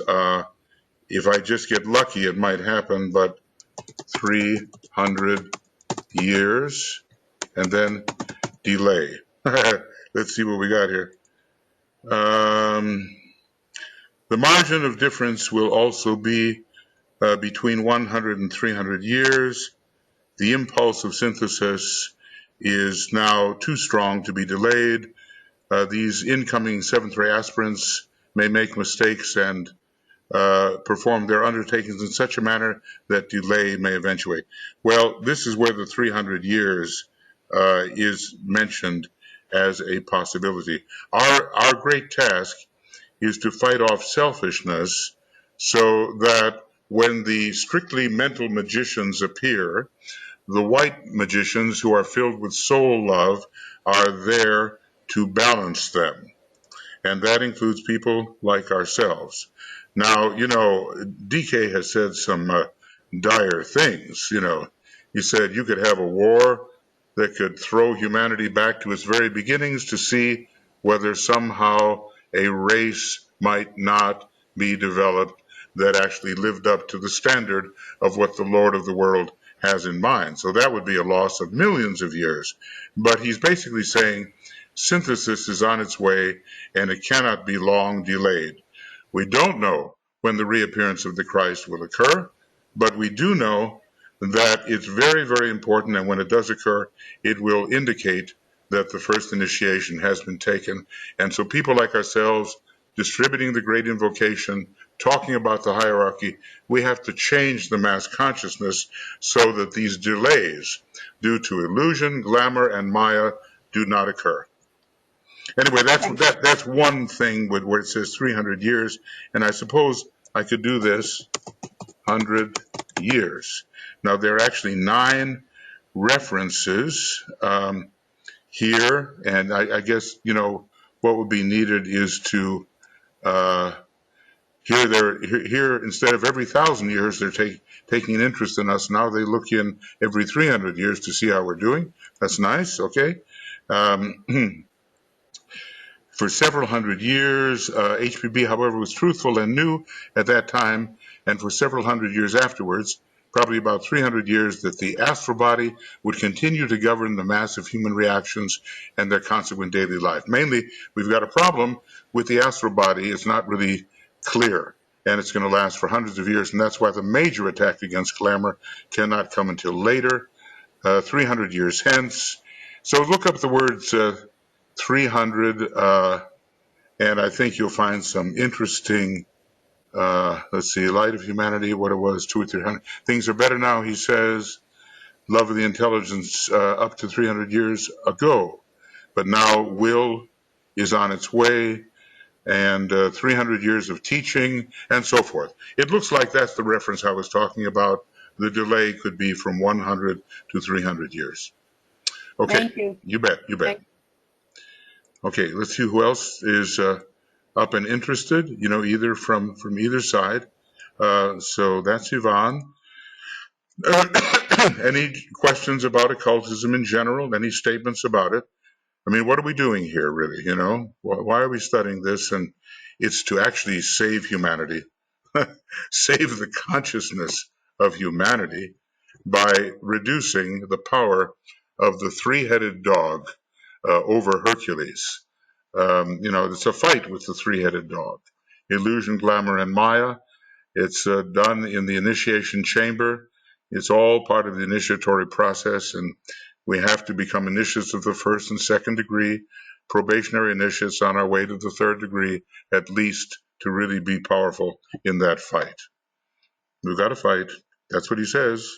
Speaker 1: if I just get lucky, it might happen, but 300 years and then delay. Let's see what we got here. The margin of difference will also be between 100 and 300 years. The impulse of synthesis is now too strong to be delayed. These incoming seventh ray aspirants may make mistakes and perform their undertakings in such a manner that delay may eventuate. Well, this is where the 300 years is mentioned as a possibility. Our great task is to fight off selfishness so that when the strictly mental magicians appear, the white magicians who are filled with soul love are there to balance them. And that includes people like ourselves. Now, DK has said some dire things. He said you could have a war that could throw humanity back to its very beginnings to see whether somehow a race might not be developed that actually lived up to the standard of what the Lord of the world has in mind. So that would be a loss of millions of years. But he's basically saying synthesis is on its way and it cannot be long delayed. We don't know when the reappearance of the Christ will occur, but we do know that it's very, very important, and when it does occur, it will indicate that the first initiation has been taken. And so people like ourselves, distributing the great invocation, talking about the hierarchy, we have to change the mass consciousness so that these delays due to illusion, glamour, and Maya do not occur. Anyway, that's one thing where it says 300 years, and I suppose I could do this 100 years. Now, there are actually 9 references here, and I guess, what would be needed is to, here instead of every 1,000 years, they're taking an interest in us. Now they look in every 300 years to see how we're doing. That's nice, okay? For several hundred years, HPB, however, was truthful and knew at that time, and for several hundred years afterwards, probably about 300 years, that the astral body would continue to govern the mass of human reactions and their consequent daily life. Mainly, we've got a problem with the astral body. It's not really clear, and it's going to last for hundreds of years, and that's why the major attack against glamour cannot come until later, 300 years hence. So look up the words 300, and I think you'll find some interesting, let's see, light of humanity, what it was, 200 or 300. Things are better now, he says, love of the intelligence up to 300 years ago. But now will is on its way, and 300 years of teaching, and so forth. It looks like that's the reference I was talking about. The delay could be from 100 to 300 years. Okay.
Speaker 3: Thank you.
Speaker 1: You bet. Okay, let's see who else is up and interested, either from either side. So that's Yvonne. Any questions about occultism in general? Any statements about it? I mean, what are we doing here, really? Why are we studying this? And it's to actually save humanity, save the consciousness of humanity by reducing the power of the three-headed dog over Hercules. It's a fight with the three-headed dog. Illusion, glamour, and Maya. It's done in the initiation chamber. It's all part of the initiatory process, and we have to become initiates of the first and second degree, probationary initiates on our way to the third degree, at least, to really be powerful in that fight. We've got to fight. That's what he says.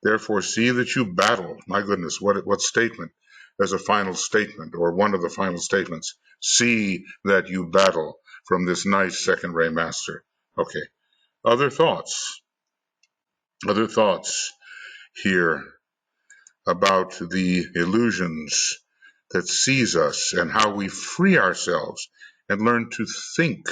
Speaker 1: Therefore, see that you battle. My goodness, what statement as a final statement, or one of the final statements. See that you battle from this nice second ray master. Okay. Other thoughts here about the illusions that seize us and how we free ourselves and learn to think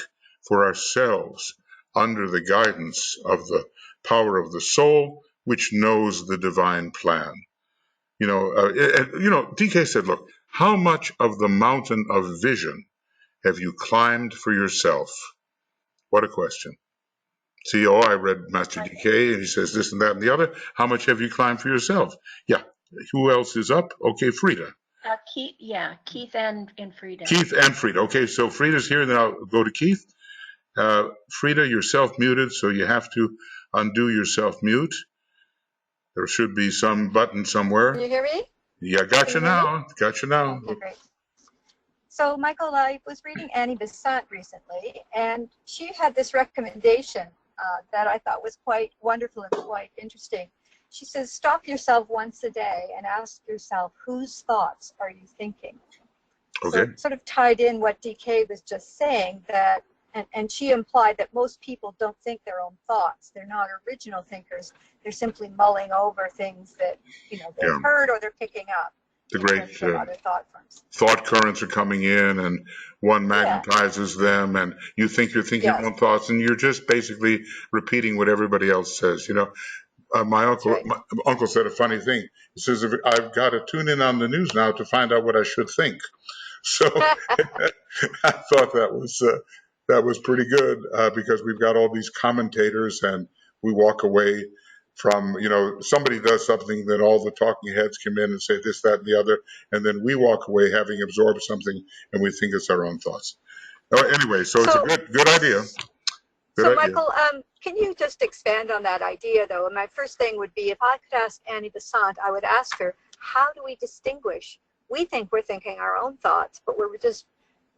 Speaker 1: for ourselves under the guidance of the power of the soul, which knows the divine plan. DK said, look, how much of the mountain of vision have you climbed for yourself? What a question. See, I read Master DK, and he says this and that and the other. How much have you climbed for yourself? Yeah. Who else is up? Okay, Frida.
Speaker 2: Keith and Frida.
Speaker 1: Keith and Frida. Okay, so Frida's here, and then I'll go to Keith. Frida, you're self-muted, so you have to undo your self-mute. There should be some button somewhere.
Speaker 4: Can you hear me?
Speaker 1: Yeah, gotcha now.
Speaker 4: Okay, great. So, Michael, I was reading Annie Besant recently, and she had this recommendation that I thought was quite wonderful and quite interesting. She says, stop yourself once a day and ask yourself, whose thoughts are you thinking?
Speaker 1: Okay.
Speaker 4: So, sort of tied in what DK was just saying, that And she implied that most people don't think their own thoughts. They're not original thinkers. They're simply mulling over things that, you know, they've heard or they're picking up.
Speaker 1: The great
Speaker 4: other thought forms.
Speaker 1: Thought currents are coming in, and one magnetizes them, and you think you're thinking your own thoughts, and you're just basically repeating what everybody else says. You know, my uncle said a funny thing. He says, I've got to tune in on the news now to find out what I should think. So I thought that was pretty good, because we've got all these commentators, and we walk away from, you know, somebody does something, that all the talking heads come in and say this, that, and the other, and then we walk away having absorbed something, and we think it's our own thoughts. Anyway, so it's a good idea. Good idea.
Speaker 4: Michael, can you just expand on that idea, though? And my first thing would be, if I could ask Annie Besant, I would ask her, how do we distinguish? We think we're thinking our own thoughts, but we're just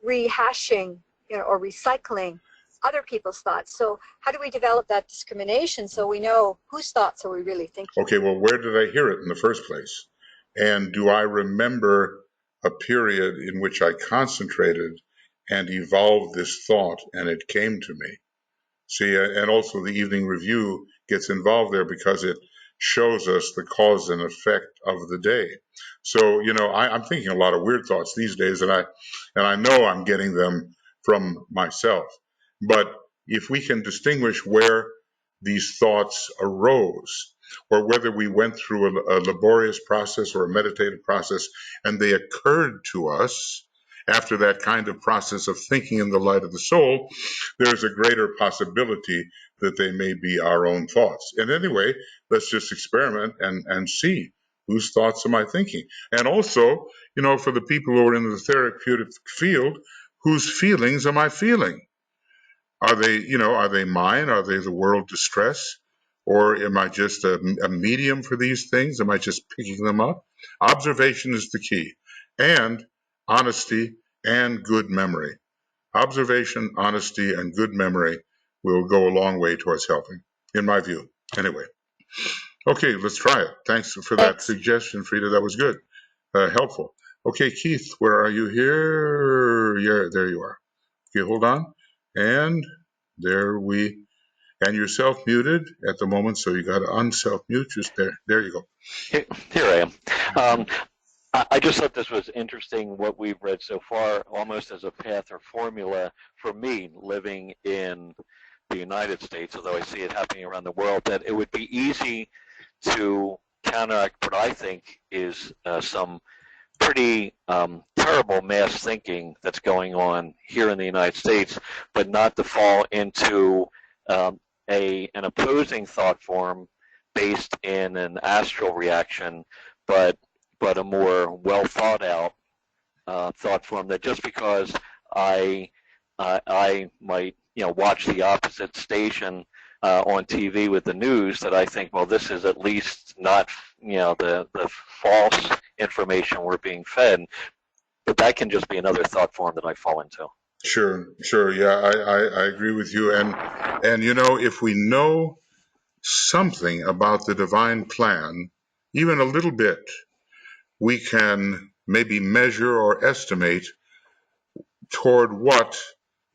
Speaker 4: rehashing, you know, or recycling other people's thoughts. So how do we develop that discrimination so we know whose thoughts are we really thinking?
Speaker 1: Okay, well, where did I hear it in the first place? And do I remember a period in which I concentrated and evolved this thought and it came to me? See, and also the Evening Review gets involved there because it shows us the cause and effect of the day. So, you know, I'm thinking a lot of weird thoughts these days, and I know I'm getting them from myself. But if we can distinguish where these thoughts arose, or whether we went through a laborious process or a meditative process, and they occurred to us after that kind of process of thinking in the light of the soul, there's a greater possibility that they may be our own thoughts. And anyway, let's just experiment and see, whose thoughts am I thinking? And also, you know, for the people who are in the therapeutic field, whose feelings am I feeling? Are they mine? Are they the world distress? Or am I just a medium for these things? Am I just picking them up? Observation is the key. And honesty and good memory. Observation, honesty, and good memory will go a long way towards helping, in my view. Anyway. Okay, let's try it. Thanks for that suggestion, Frida. That was good. Helpful. Okay, Keith, where are you here? Yeah, there you are. Okay, hold on. And and you're self-muted at the moment, so you got to unself-mute. Just there. There you go.
Speaker 5: Here I am. I just thought this was interesting, what we've read so far, almost as a path or formula for me living in the United States, although I see it happening around the world, that it would be easy to counteract what I think is some pretty terrible mass thinking that's going on here in the United States, but not to fall into an opposing thought form based in an astral reaction, but a more well thought out thought form, that just because I might, you know, watch the opposite station on TV with the news, that I think, well, this is at least not, you know, the false information we're being fed, but that can just be another thought form that I fall into.
Speaker 1: Sure. Yeah, I agree with you. And you know, if we know something about the divine plan, even a little bit, we can maybe measure or estimate toward what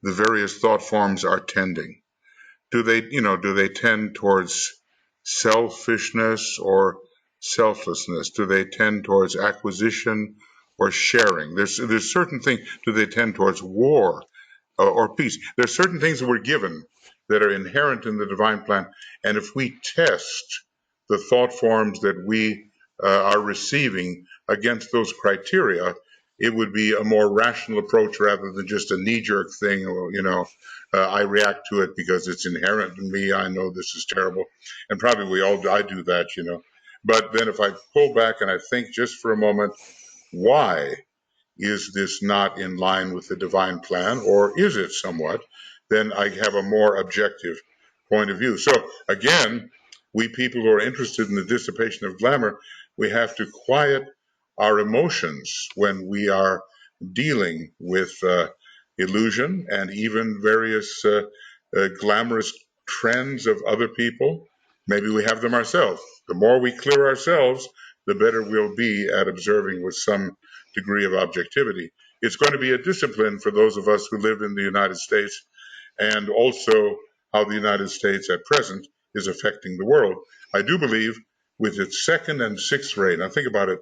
Speaker 1: the various thought forms are tending. Do they tend towards selfishness or selflessness? Do they tend towards acquisition or sharing? There's certain things. Do they tend towards war or peace? There's certain things that we're given that are inherent in the divine plan, and if we test the thought forms that we are receiving against those criteria, it would be a more rational approach rather than just a knee-jerk thing. You know, I react to it because it's inherent in me. I know this is terrible, and probably I do that, you know. But then if I pull back and I think just for a moment, why is this not in line with the divine plan, or is it somewhat? Then I have a more objective point of view. So again, we people who are interested in the dissipation of glamour, we have to quiet our emotions when we are dealing with illusion and even various glamorous trends of other people. Maybe we have them ourselves. The more we clear ourselves, the better we'll be at observing with some degree of objectivity. It's going to be a discipline for those of us who live in the United States and also how the United States at present is affecting the world. I do believe with its second and sixth ray, now think about it,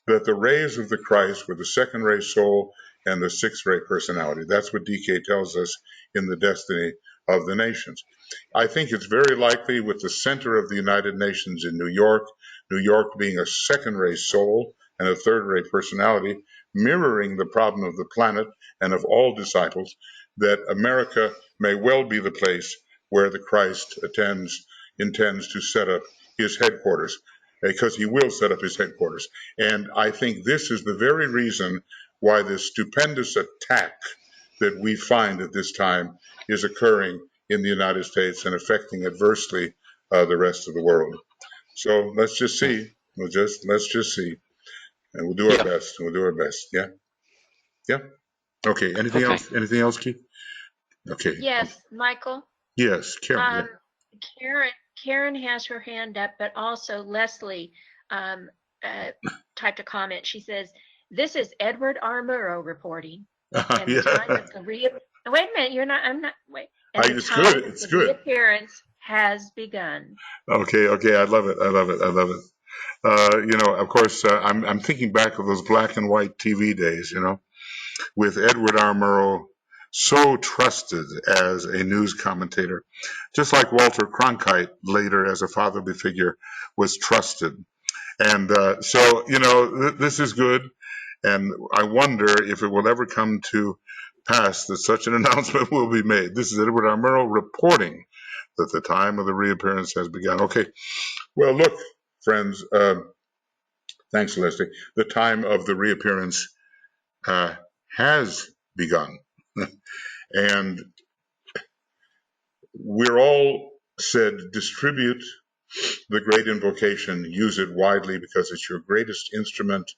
Speaker 1: that the rays of the Christ were the second ray soul and the sixth ray personality. That's what DK tells us in the destiny of the nations. I think it's very likely with the center of the United Nations in New York being a second ray soul and a third ray personality, mirroring the problem of the planet and of all disciples, that America may well be the place where the Christ intends to set up his headquarters, because he will set up his headquarters. And I think this is the very reason why this stupendous attack that we find at this time is occurring in the United States and affecting adversely the rest of the world. So let's just see. Let's just see, and we'll do our best. We'll do our best. Yeah. Yeah. Okay. Anything else? Anything else, Keith? Okay.
Speaker 2: Yes, Michael.
Speaker 1: Yes, Karen.
Speaker 2: Karen has her hand up, but also Leslie typed a comment. She says, "This is Edward R. Murrow reporting." And the time of the wait a minute, you're not. I'm not. Wait. And
Speaker 1: it's good. It's good.
Speaker 2: Reappearance has begun.
Speaker 1: Okay. I love it. Of course, I'm thinking back of those black and white TV days. With Edward R. Murrow, so trusted as a news commentator, just like Walter Cronkite later as a fatherly figure was trusted. And so, this is good. And I wonder if it will ever come to pass that such an announcement will be made. This is Edward R. Murrow reporting that the time of the reappearance has begun. Okay. Well, look, friends, thanks, Leslie. The time of the reappearance has begun. And we're all said, distribute the great invocation, use it widely because it's your greatest instrument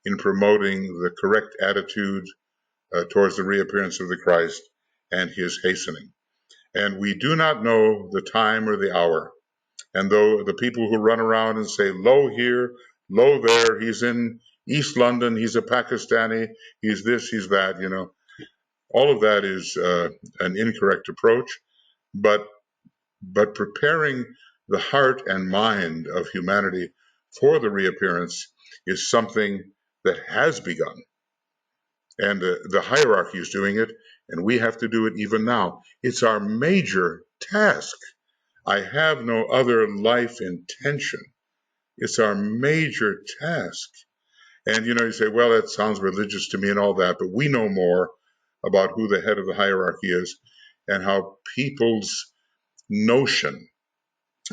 Speaker 1: in promoting the correct attitude towards the reappearance of the Christ and his hastening. And we do not know the time or the hour. And though the people who run around and say, lo here, lo there, he's in East London, he's a Pakistani, he's this, he's that, all of that is an incorrect approach, but preparing the heart and mind of humanity for the reappearance is something that has begun. And the hierarchy is doing it, and we have to do it even now. It's our major task. I have no other life intention. It's our major task. And, you say, well, that sounds religious to me and all that, but we know more about who the head of the hierarchy is and how people's notion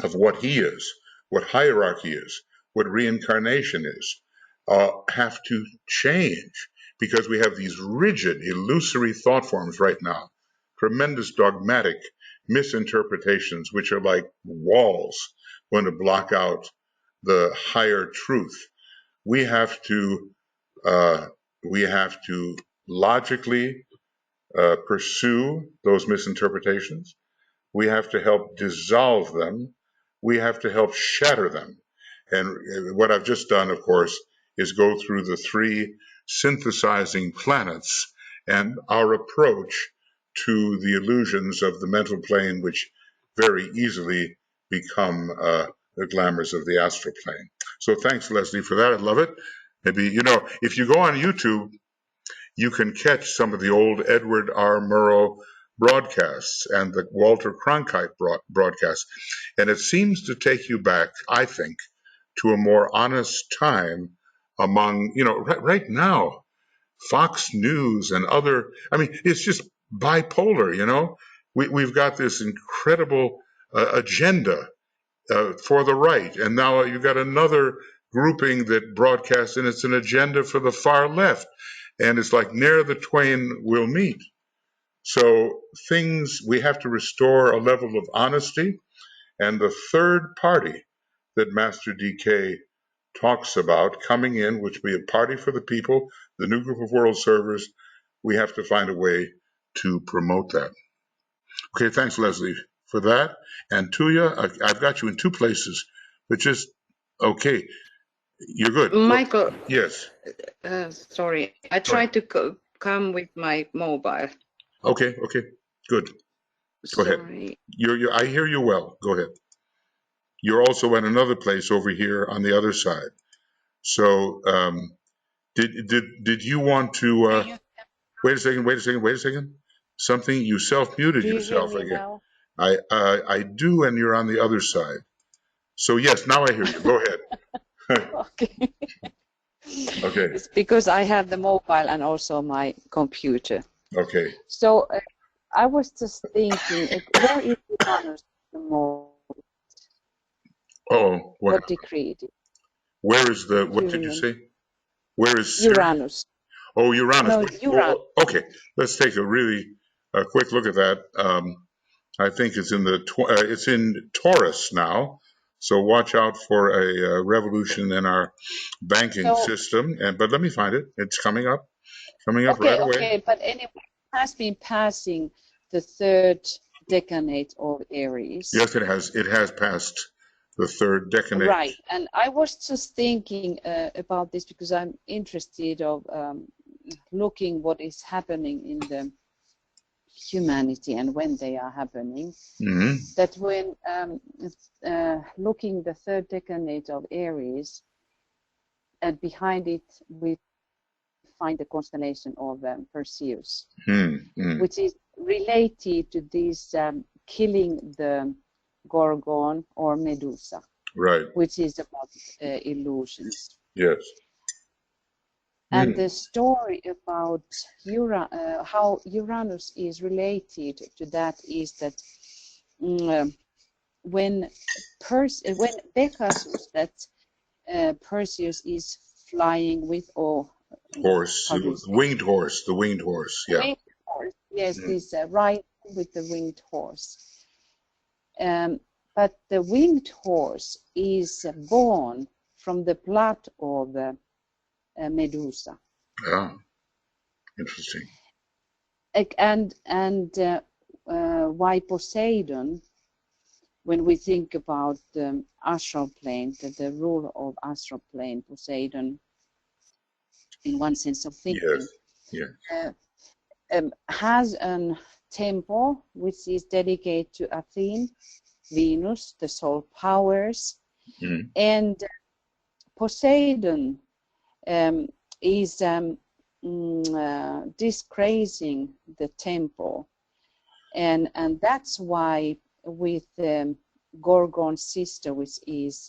Speaker 1: of what he is, what hierarchy is, what reincarnation is, have to change, because we have these rigid, illusory thought forms right now, tremendous dogmatic misinterpretations, which are like walls going to block out the higher truth. We have to logically pursue those misinterpretations. We have to help dissolve them. We have to help shatter them. And what I've just done, of course, is go through the three synthesizing planets and our approach to the illusions of the mental plane, which very easily become the glamours of the astral plane. So thanks, Leslie, for that. I love it. Maybe, if you go on YouTube, you can catch some of the old Edward R. Murrow broadcasts and the Walter Cronkite broadcasts. And it seems to take you back, I think, to a more honest time among, right now, Fox News and other, it's just bipolar, We've got this incredible agenda for the right. And now you've got another grouping that broadcasts, and it's an agenda for the far left. And it's like ne'er the twain will meet. So we have to restore a level of honesty. And the third party that Master DK talks about coming in, which will be a party for the people, the new group of world servers, we have to find a way to promote that. Okay, thanks, Leslie, for that. And Tuija, I've got you in two places, but just, okay, you're good.
Speaker 6: Michael.
Speaker 1: Yes.
Speaker 6: Sorry, I tried to come with my mobile.
Speaker 1: Okay, good. Go ahead.
Speaker 6: Sorry.
Speaker 1: I hear you well. Go ahead. You're also at another place over here on the other side. So, did you want to? Wait a second. Something, you self-muted
Speaker 6: Do you hear
Speaker 1: yourself
Speaker 6: me
Speaker 1: again.
Speaker 6: now?
Speaker 1: I do, and you're on the other side. So yes, now I hear you. Go ahead.
Speaker 6: Okay.
Speaker 1: Okay.
Speaker 6: It's because I have the mobile and also my computer.
Speaker 1: Okay.
Speaker 6: So I was just thinking, where is Uranus the most?
Speaker 1: Oh,
Speaker 6: What decree?
Speaker 1: where is the? What did you say? Where is
Speaker 6: Uranus?
Speaker 1: Oh, Uranus.
Speaker 6: No, Uranus.
Speaker 1: Okay, let's take a quick look at that. I think it's it's in Taurus now. So watch out for a revolution in our banking system. But let me find it. It's coming up right away.
Speaker 6: Okay, but anyway, it has been passing the third decade of Aries.
Speaker 1: Yes, it has. It has passed the third decade.
Speaker 6: Right, and I was just thinking about this because I'm interested of looking what is happening in the humanity and when they are happening.
Speaker 1: Mm-hmm.
Speaker 6: That when looking the third decade of Aries, and behind it we find the constellation of Perseus, which is related to this killing the Gorgon or Medusa,
Speaker 1: right?
Speaker 6: Which is about illusions.
Speaker 1: Yes.
Speaker 6: And the story about how Uranus is related to that is that when Pegasus, that Perseus is flying with, or
Speaker 1: the winged horse, yeah.
Speaker 6: Winged horse, yes, this right with the winged horse. But the winged horse is born from the blood of Medusa.
Speaker 1: Ah, interesting.
Speaker 6: And why Poseidon, when we think about the astral plane, the ruler of astral plane, Poseidon, in one sense of thinking, has a temple which is dedicated to Athene, Venus, the soul powers, and Poseidon is disgracing the temple, and that's why with Gorgon's sister, which is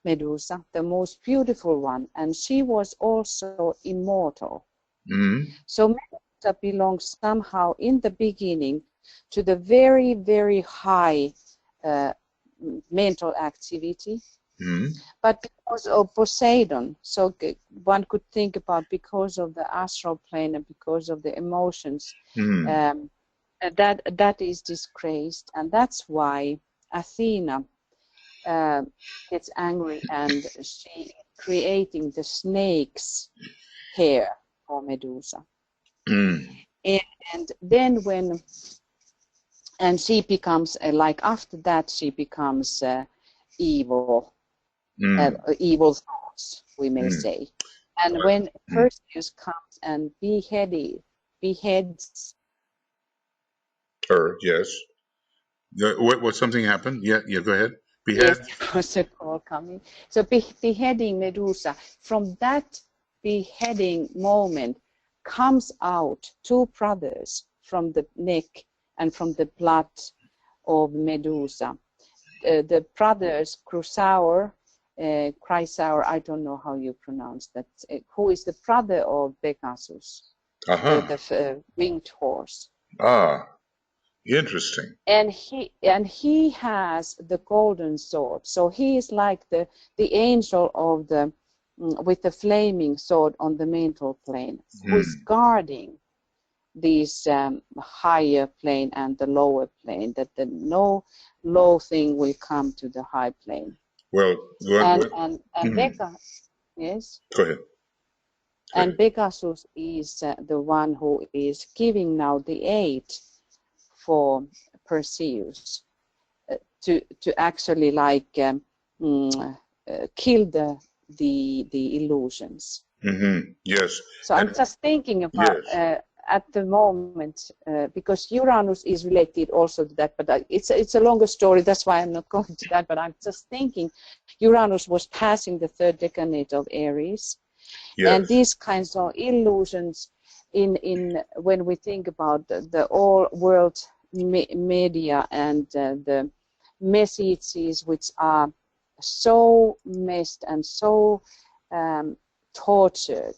Speaker 6: Medusa, the most beautiful one, and she was also immortal. So Medusa belongs somehow in the beginning to the very, very high mental activity. But because of Poseidon, so one could think about because of the astral plane and because of the emotions, that is disgraced, and that's why Athena gets angry and she creating the snake's hair for Medusa. And then she becomes like after that she becomes evil. Evil thoughts, we may say. And when Perseus comes and beheads
Speaker 1: her, yes. What something happened? Yeah, go ahead. Behead.
Speaker 6: Yes, there was a call coming. So beheading Medusa, from that beheading moment comes out two brothers from the neck and from the blood of Medusa. The brothers Chrysaor, I don't know how you pronounce that, who is the brother of Pegasus, the winged horse.
Speaker 1: Ah, interesting.
Speaker 6: And he has the golden sword, so he is like the angel of the with the flaming sword on the mental plane, who is guarding this higher plane and the lower plane, that no low thing will come to the high plane.
Speaker 1: Well,
Speaker 6: and Pegasus, yes.
Speaker 1: Go ahead.
Speaker 6: And Pegasus is the one who is giving now the aid for Perseus to actually like kill the illusions.
Speaker 1: Yes.
Speaker 6: So I'm just thinking about at the moment, because Uranus is related also to that, but it's a longer story. That's why I'm not going to that. But I'm just thinking, Uranus was passing the third decade of Aries, yes. And these kinds of illusions in when we think about the all world media and the messages which are so messed and so tortured,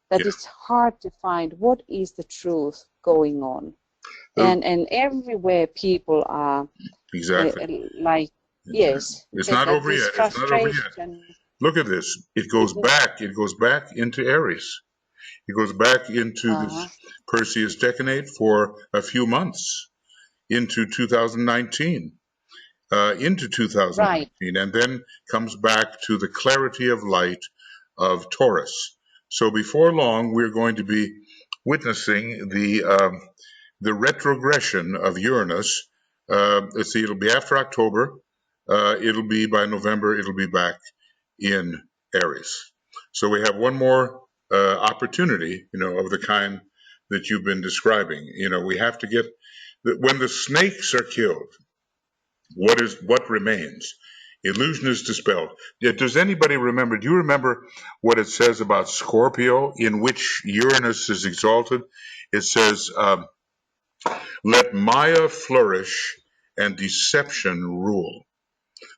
Speaker 6: that it's hard to find what is the truth going on. And everywhere people are like, yes.
Speaker 1: It's not over yet. It's not over yet. Look at this. It goes back. It goes back into Aries. It goes back into this Perseus decade for a few months, into 2019. Into 2019, and then comes back to the clarity of light of Taurus. So before long, we're going to be witnessing the retrogression of Uranus. Let's see, it'll be after October. It'll be by November. It'll be back in Aries. So we have one more opportunity, of the kind that you've been describing. We have to get when the snakes are killed. What remains? Illusion is dispelled. Does anybody remember? Do you remember what it says about Scorpio, in which Uranus is exalted? It says, "Let Maya flourish and deception rule."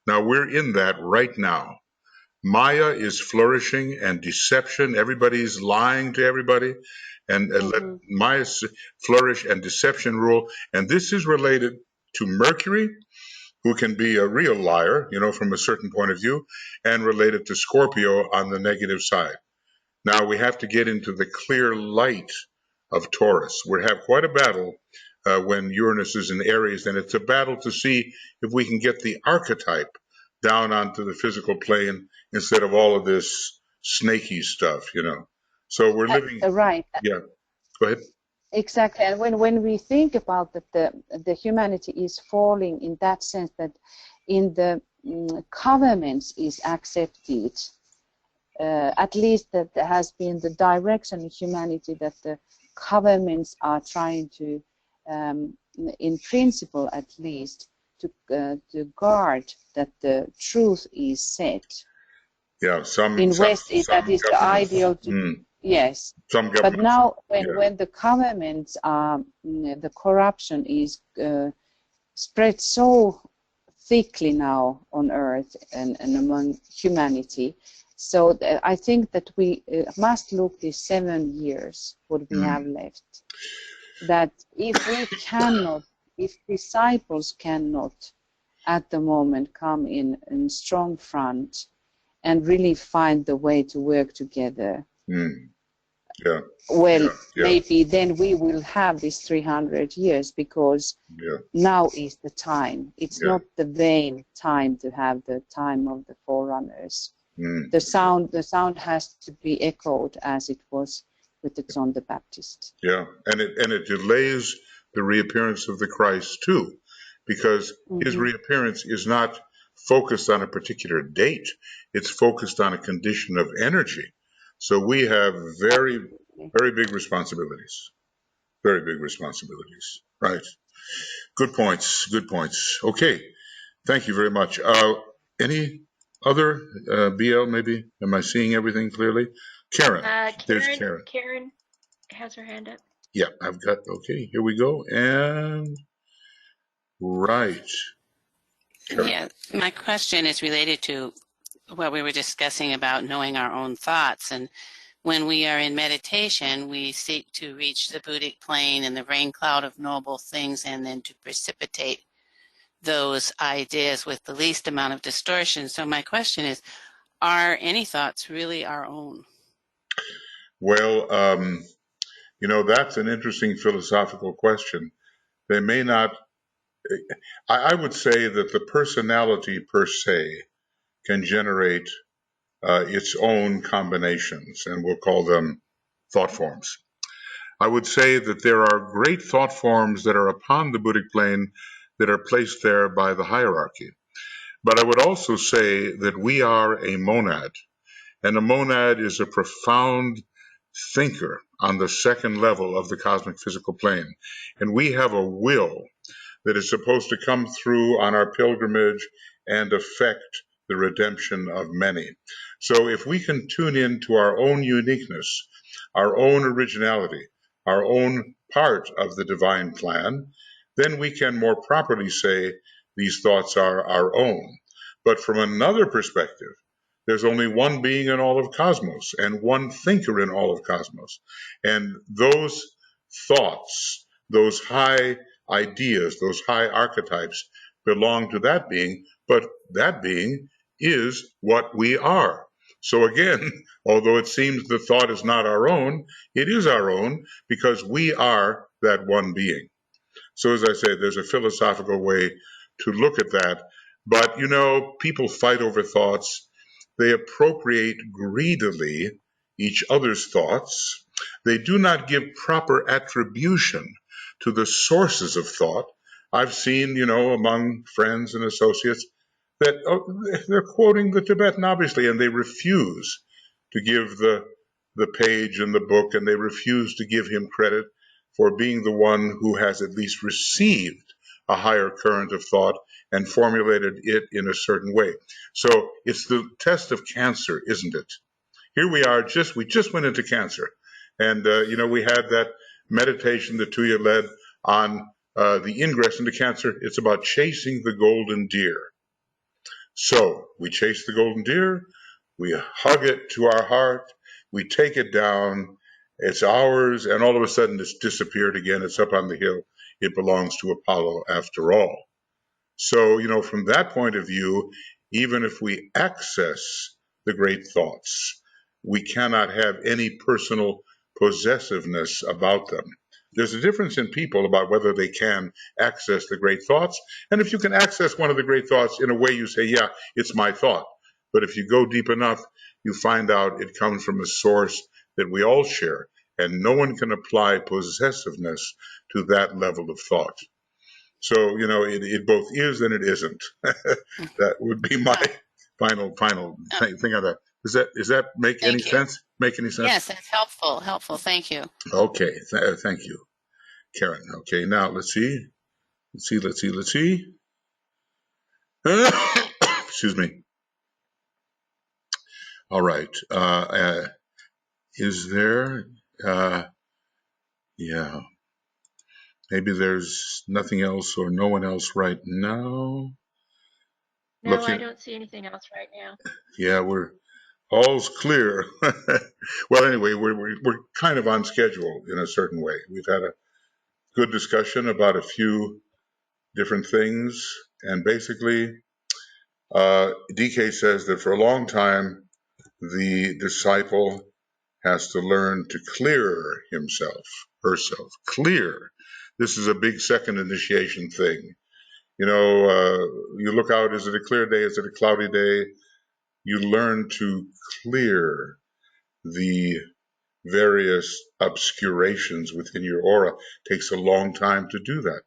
Speaker 1: Now we're in that right now. Maya is flourishing and deception. Everybody's lying to everybody, and let Maya flourish and deception rule. And this is related to Mercury, who can be a real liar, from a certain point of view, and related to Scorpio on the negative side. Now we have to get into the clear light of Taurus. We have quite a battle when Uranus is in Aries, and it's a battle to see if we can get the archetype down onto the physical plane instead of all of this snaky stuff, So we're living...
Speaker 6: Right.
Speaker 1: Yeah, go ahead.
Speaker 6: Exactly, and when we think about that, the humanity is falling in that sense that in the governments is accepted, at least that there has been the direction in humanity that the governments are trying to, in principle at least, to guard that the truth is said.
Speaker 1: Yeah,
Speaker 6: in West that is the ideal. Yes, but now when the governments are, the corruption is spread so thickly now on earth and among humanity, so I think that we must look these 7 years what we have left, that if disciples cannot at the moment come in strong front and really find the way to work together, maybe then we will have this 300 years, because now is the time. It's not the vain time to have the time of the forerunners. The sound has to be echoed as it was with the John the Baptist.
Speaker 1: Yeah, and it delays the reappearance of the Christ too, because his reappearance is not focused on a particular date. It's focused on a condition of energy. So we have very, very big responsibilities. Very big responsibilities. Right. Good points. Good points. Okay. Thank you very much. Any other BL maybe? Am I seeing everything clearly? Karen. There's Karen.
Speaker 2: Karen has her hand up.
Speaker 1: Yeah, I've got, okay, here we go. And right.
Speaker 7: Karen. Yeah, my question is related to what we were discussing about knowing our own thoughts. And when we are in meditation, we seek to reach the Buddhic plane and the rain cloud of noble things, and then to precipitate those ideas with the least amount of distortion. So my question is, are any thoughts really our own?
Speaker 1: Well, that's an interesting philosophical question. They may not, I would say that the personality per se can generate its own combinations, and we'll call them thought forms. I would say that there are great thought forms that are upon the Buddhic plane that are placed there by the hierarchy. But I would also say that we are a monad, and a monad is a profound thinker, on the second level of the cosmic physical plane. And we have a will that is supposed to come through on our pilgrimage and affect the redemption of many. So if we can tune in to our own uniqueness, our own originality, our own part of the divine plan, then we can more properly say these thoughts are our own. But from another perspective, there's only one being in all of cosmos and one thinker in all of cosmos. And those thoughts, those high ideas, those high archetypes belong to that being, but that being is what we are. So again, although it seems the thought is not our own, it is our own because we are that one being. So as I say, there's a philosophical way to look at that. But, people fight over thoughts. They appropriate greedily each other's thoughts. They do not give proper attribution to the sources of thought. I've seen, among friends and associates that they're quoting the Tibetan, obviously, and they refuse to give the page in the book, and they refuse to give him credit for being the one who has at least received a higher current of thought and formulated it in a certain way. So it's the test of Cancer, isn't it? Here we are, we just went into Cancer. And, we had that meditation that Tuija led on the ingress into Cancer. It's about chasing the golden deer. So we chase the golden deer, we hug it to our heart, we take it down, it's ours, and all of a sudden it's disappeared again. It's up on the hill. It belongs to Apollo after all. So, from that point of view, even if we access the great thoughts, we cannot have any personal possessiveness about them. There's a difference in people about whether they can access the great thoughts. And if you can access one of the great thoughts in a way you say, yeah, it's my thought. But if you go deep enough, you find out it comes from a source that we all share. And no one can apply possessiveness to that level of thought. So, it both is and it isn't. That would be my final thing on that. Does that make any sense? Make any sense?
Speaker 7: Yes, that's helpful. Thank you.
Speaker 1: Okay. Thank you, Karen. Okay. Now let's see. Excuse me. All right. Is there, yeah. Maybe there's nothing else or no one else right now.
Speaker 2: No, I don't see anything else right now.
Speaker 1: Yeah, all's clear. Well, anyway, we're kind of on schedule in a certain way. We've had a good discussion about a few different things, and basically, DK says that for a long time, the disciple has to learn to clear herself. Clear. This is a big second initiation thing. You look out, is it a clear day? Is it a cloudy day? You learn to clear the various obscurations within your aura. It takes a long time to do that.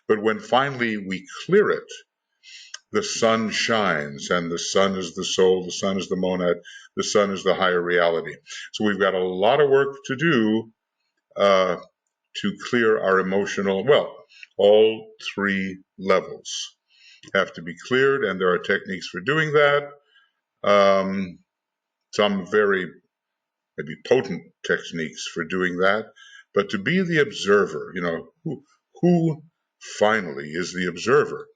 Speaker 1: But when finally we clear it, the sun shines, and the sun is the soul, the sun is the monad, the sun is the higher reality. So we've got a lot of work to do to clear our emotional, all three levels have to be cleared, and there are techniques for doing that. Some very maybe potent techniques for doing that, but to be the observer, who finally is the observer?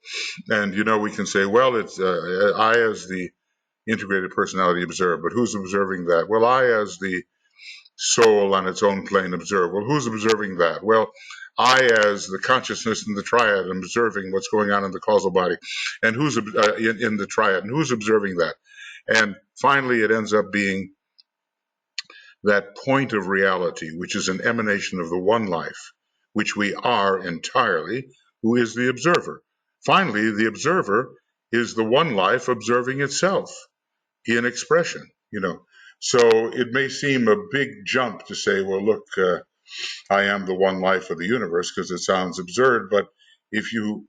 Speaker 1: And, we can say, well, it's I as the integrated personality observe, but who's observing that? Well, I as the soul on its own plane observe. Well, who's observing that? Well, I as the consciousness in the triad am observing what's going on in the causal body, and who's in the triad, and who's observing that? And finally, it ends up being that point of reality, which is an emanation of the one life, which we are entirely, who is the observer. Finally, the observer is the one life observing itself in expression, So it may seem a big jump to say, well, look, I am the one life of the universe, because it sounds absurd, but if you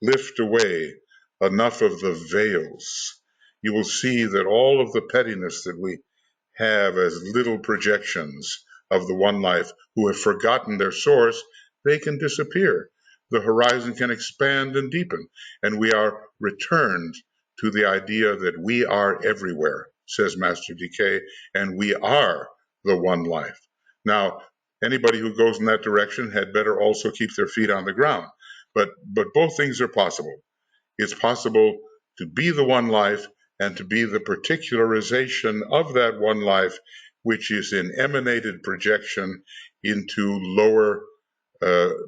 Speaker 1: lift away enough of the veils, you will see that all of the pettiness that we have as little projections of the one life who have forgotten their source, they can disappear. The horizon can expand and deepen, and we are returned to the idea that we are everywhere, says Master DK, and we are the one life. Now, anybody who goes in that direction had better also keep their feet on the ground. But both things are possible. It's possible to be the one life and to be the particularization of that one life, which is in emanated projection into lower,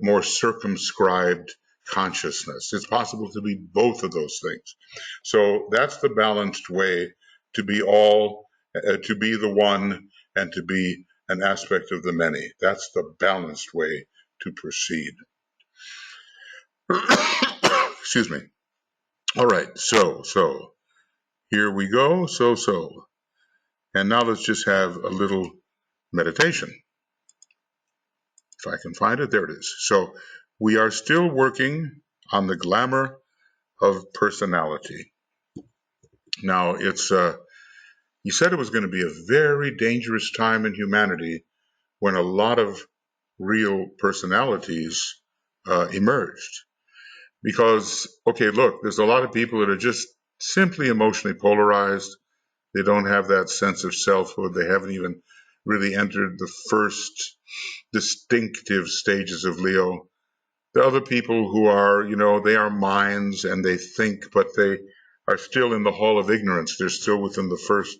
Speaker 1: more circumscribed consciousness. It's possible to be both of those things. So that's the balanced way to be all, to be the one and to be an aspect of the many. That's the balanced way to proceed. Excuse me. All right, so here we go, so. And now let's just have a little meditation. If I can find it, there it is. So we are still working on the glamour of personality. Now it's, you said it was going to be a very dangerous time in humanity when a lot of real personalities emerged. Because, okay, look, there's a lot of people that are just simply emotionally polarized. They don't have that sense of selfhood. They haven't even really entered the first distinctive stages of Leo. The other people who are, they are minds and they think, but they are still in the hall of ignorance. They're still within the first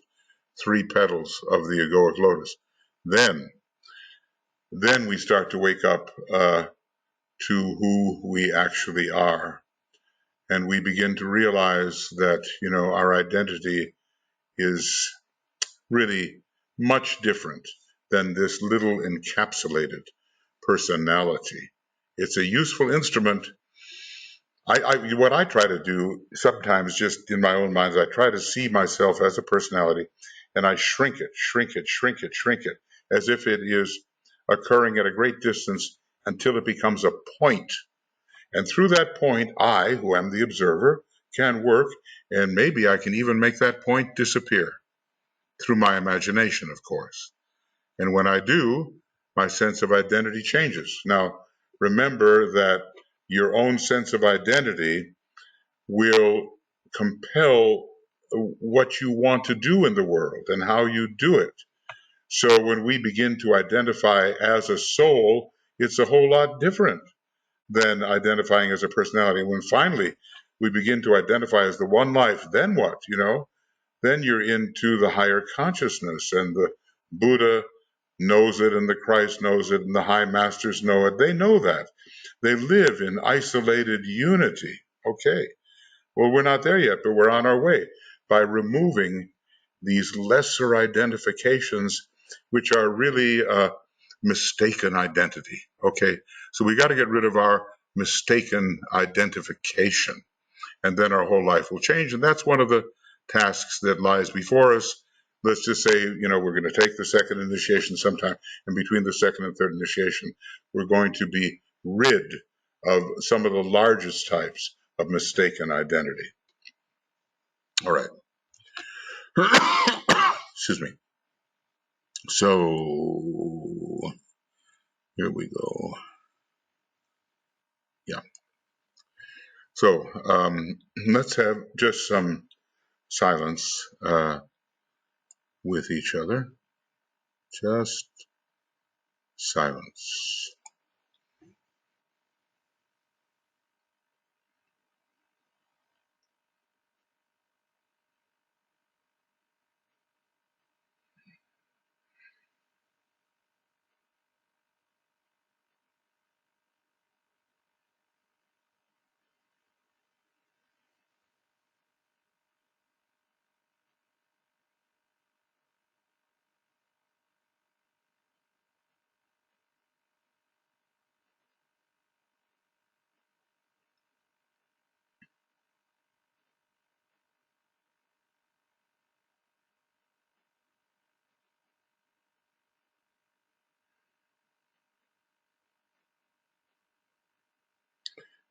Speaker 1: 3 petals of the egoic lotus. Then we start to wake up to who we actually are. And we begin to realize that, our identity is really much different than this little encapsulated personality. It's a useful instrument. What I try to do sometimes, just in my own mind, is I try to see myself as a personality, and I shrink it, as if it is occurring at a great distance until it becomes a point. And through that point, I, who am the observer, can work, and maybe I can even make that point disappear. Through my imagination, of course. And when I do, my sense of identity changes. Now, remember that your own sense of identity will compel what you want to do in the world and how you do it. So when we begin to identify as a soul, it's a whole lot different than identifying as a personality. When finally we begin to identify as the one life, then what, Then you're into the higher consciousness, and the Buddha knows it, and the Christ knows it, and the high masters know it. They know that. They live in isolated unity. Okay. Well, we're not there yet, but we're on our way by removing these lesser identifications, which are really mistaken identity. Okay. So we got to get rid of our mistaken identification, and then our whole life will change. And that's one of the tasks that lies before us. Let's just say, we're going to take the second initiation sometime, and between the second and third initiation, we're going to be rid of some of the largest types of mistaken identity. All right. Excuse me. So, here we go. Yeah. So, let's have just some silence with each other. Just silence.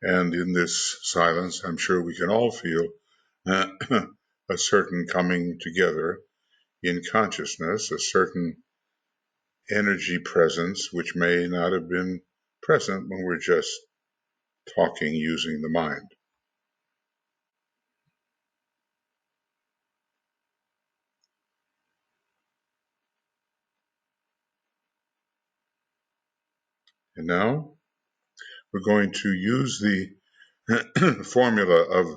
Speaker 1: And in this silence, I'm sure we can all feel a certain coming together in consciousness, a certain energy presence which may not have been present when we're just talking using the mind. And now we're going to use the formula of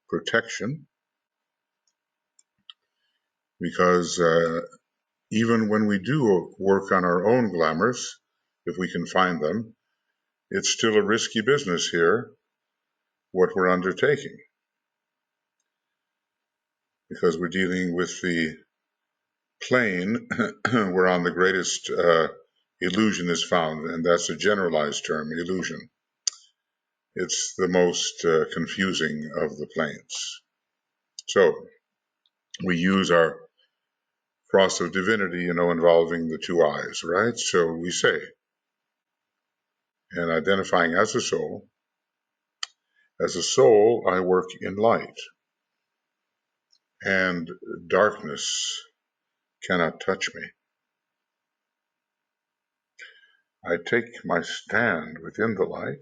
Speaker 1: protection, because even when we do work on our own glamours, if we can find them, it's still a risky business here, what we're undertaking, because we're dealing with the plane where on the greatest illusion is found, and that's a generalized term, illusion. It's the most confusing of the planes. So we use our cross of divinity, involving the two eyes, right? So we say, and identifying as a soul, I work in light, and darkness cannot touch me. I take my stand within the light.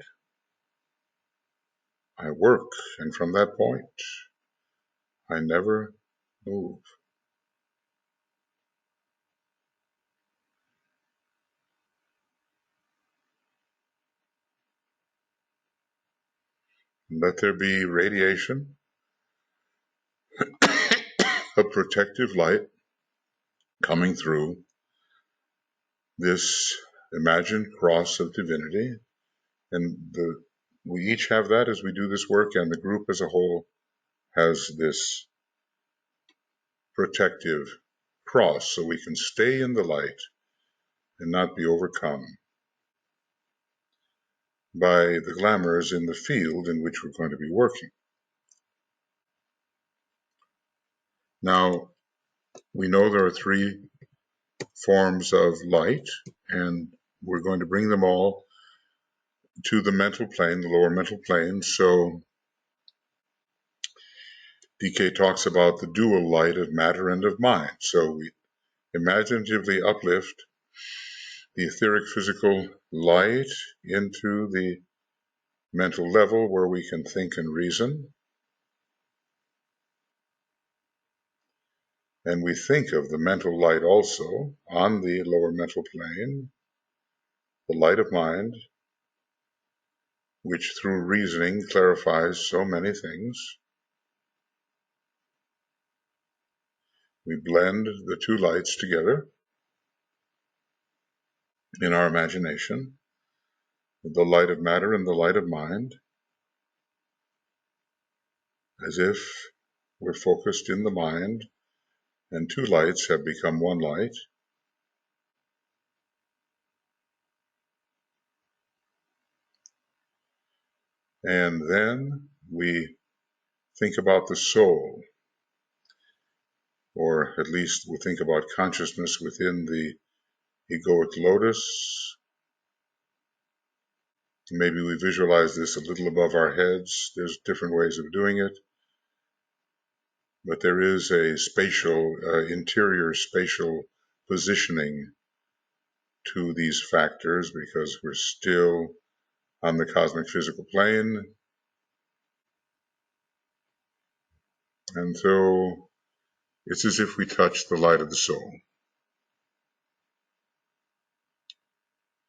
Speaker 1: I work, and from that point, I never move. Let there be radiation of protective light coming through this imagined cross of divinity, and we each have that as we do this work, and the group as a whole has this protective cross, so we can stay in the light and not be overcome by the glamours in the field in which we're going to be working. Now, we know there are three forms of light, and we're going to bring them all to the mental plane, the lower mental plane. So DK talks about the dual light of matter and of mind. So we imaginatively uplift the etheric physical light into the mental level where we can think and reason. And we think of the mental light also on the lower mental plane, the light of mind, which through reasoning clarifies so many things. We blend the two lights together in our imagination, the light of matter and the light of mind, as if we're focused in the mind, and two lights have become one light. And then we think about the soul, or at least we think about consciousness within the egoic lotus. Maybe we visualize this a little above our heads. There's different ways of doing it. But there is a spatial, interior spatial positioning to these factors, because we're still on the cosmic physical plane. And so it's as if we touch the light of the soul.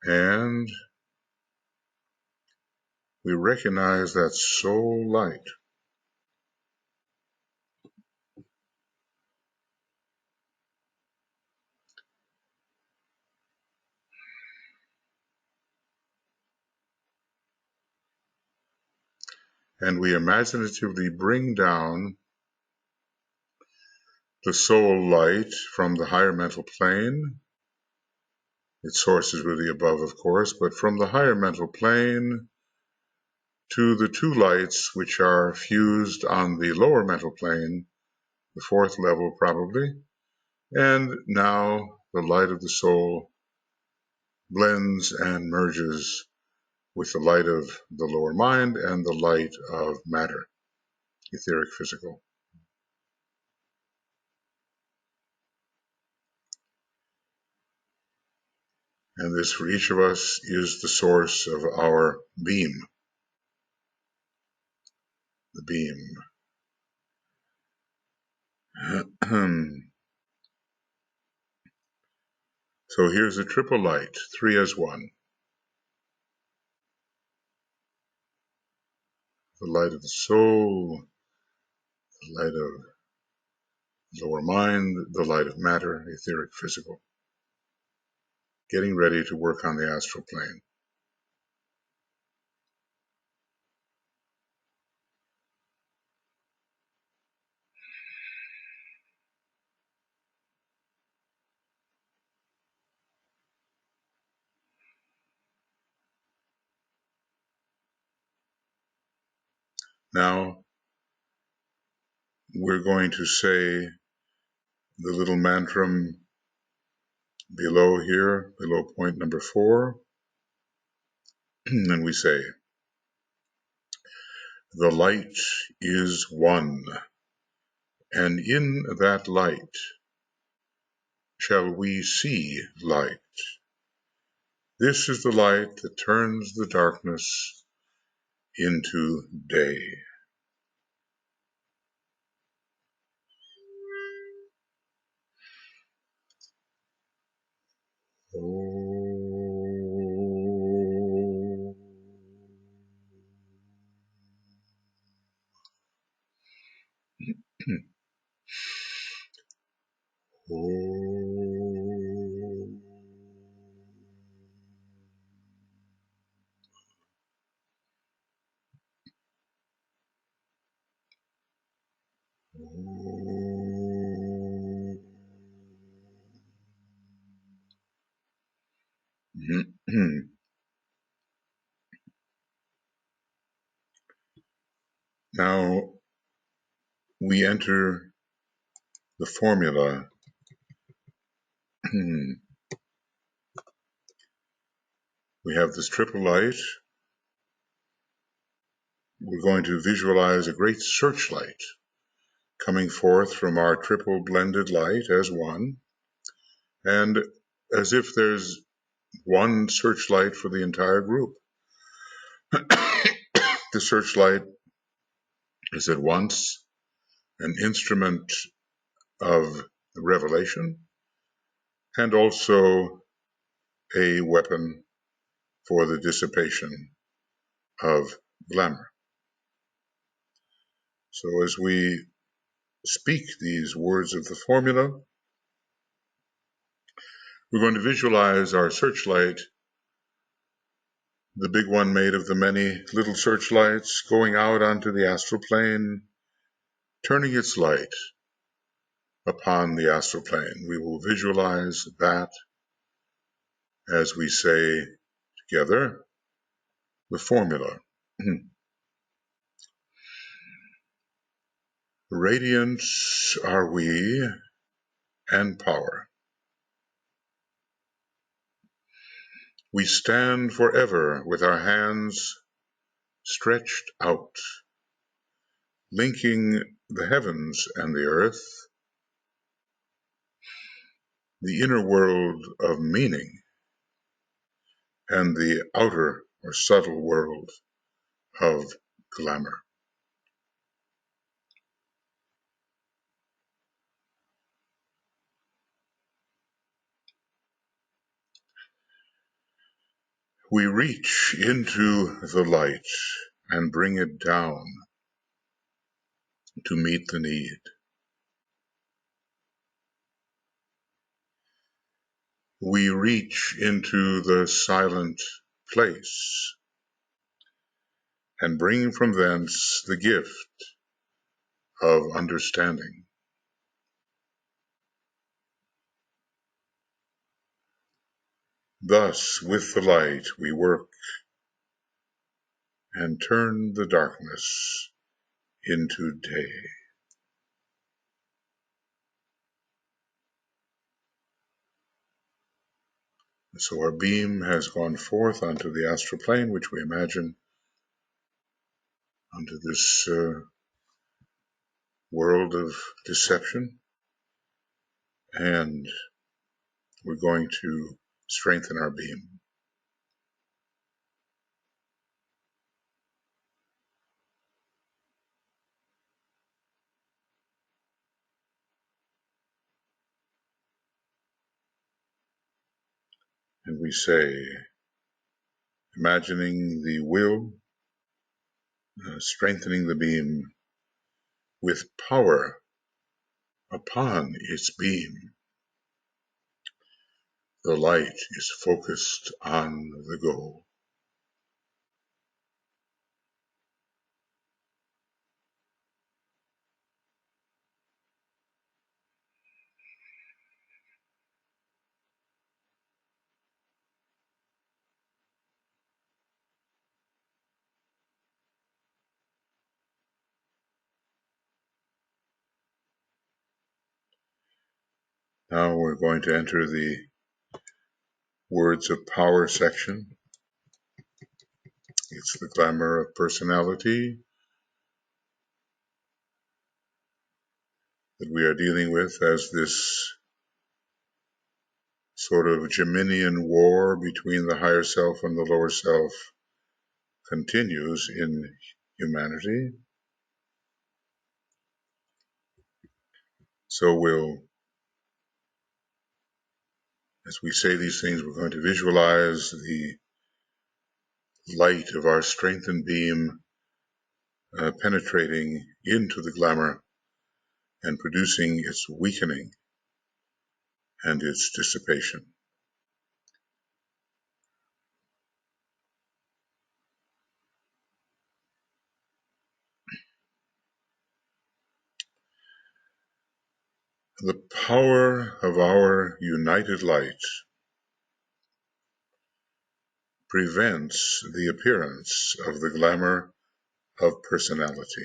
Speaker 1: And we recognize that soul light. And we imaginatively bring down the soul light from the higher mental plane. Its source is really above, of course, but from the higher mental plane to the two lights which are fused on the lower mental plane, the fourth level probably, and now the light of the soul blends and merges with the light of the lower mind and the light of matter, etheric physical. And this for each of us is the source of our beam, the beam. So here's a triple light, 3 as 1. The light of the soul, the light of lower mind, the light of matter, etheric, physical. Getting ready to work on the astral plane. Now, we're going to say the little mantram below here, below point number 4. And we say, the light is one, and in that light shall we see light. This is the light that turns the darkness into day. Now we enter the formula. We have this triple light. We're going to visualize a great searchlight coming forth from our triple blended light as one. And as if there's one searchlight for the entire group. The searchlight is at once an instrument of revelation and also a weapon for the dissipation of glamour. So as we speak these words of the formula, we're going to visualize our searchlight, the big one made of the many little searchlights, going out onto the astral plane, turning its light upon the astral plane. We will visualize that as we say together the formula. Radiance are we and power. We stand forever with our hands stretched out, linking the heavens and the earth, the inner world of meaning, and the outer or subtle world of glamour. We reach into the light and bring it down to meet the need. We reach into the silent place and bring from thence the gift of understanding. Thus, with the light, we work and turn the darkness into day. So our beam has gone forth onto the astral plane, which we imagine onto this world of deception. And we're going to strengthen our beam. And we say, imagining the will strengthening the beam with power upon its beam. The light is focused on the goal. Now we're going to enter the words of power section. It's the glamour of personality that we are dealing with as this sort of Geminian war between the higher self and the lower self continues in humanity. So as we say these things, we're going to visualize the light of our strengthened beam penetrating into the glamour and producing its weakening and its dissipation. The power of our united light prevents the appearance of the glamour of personality.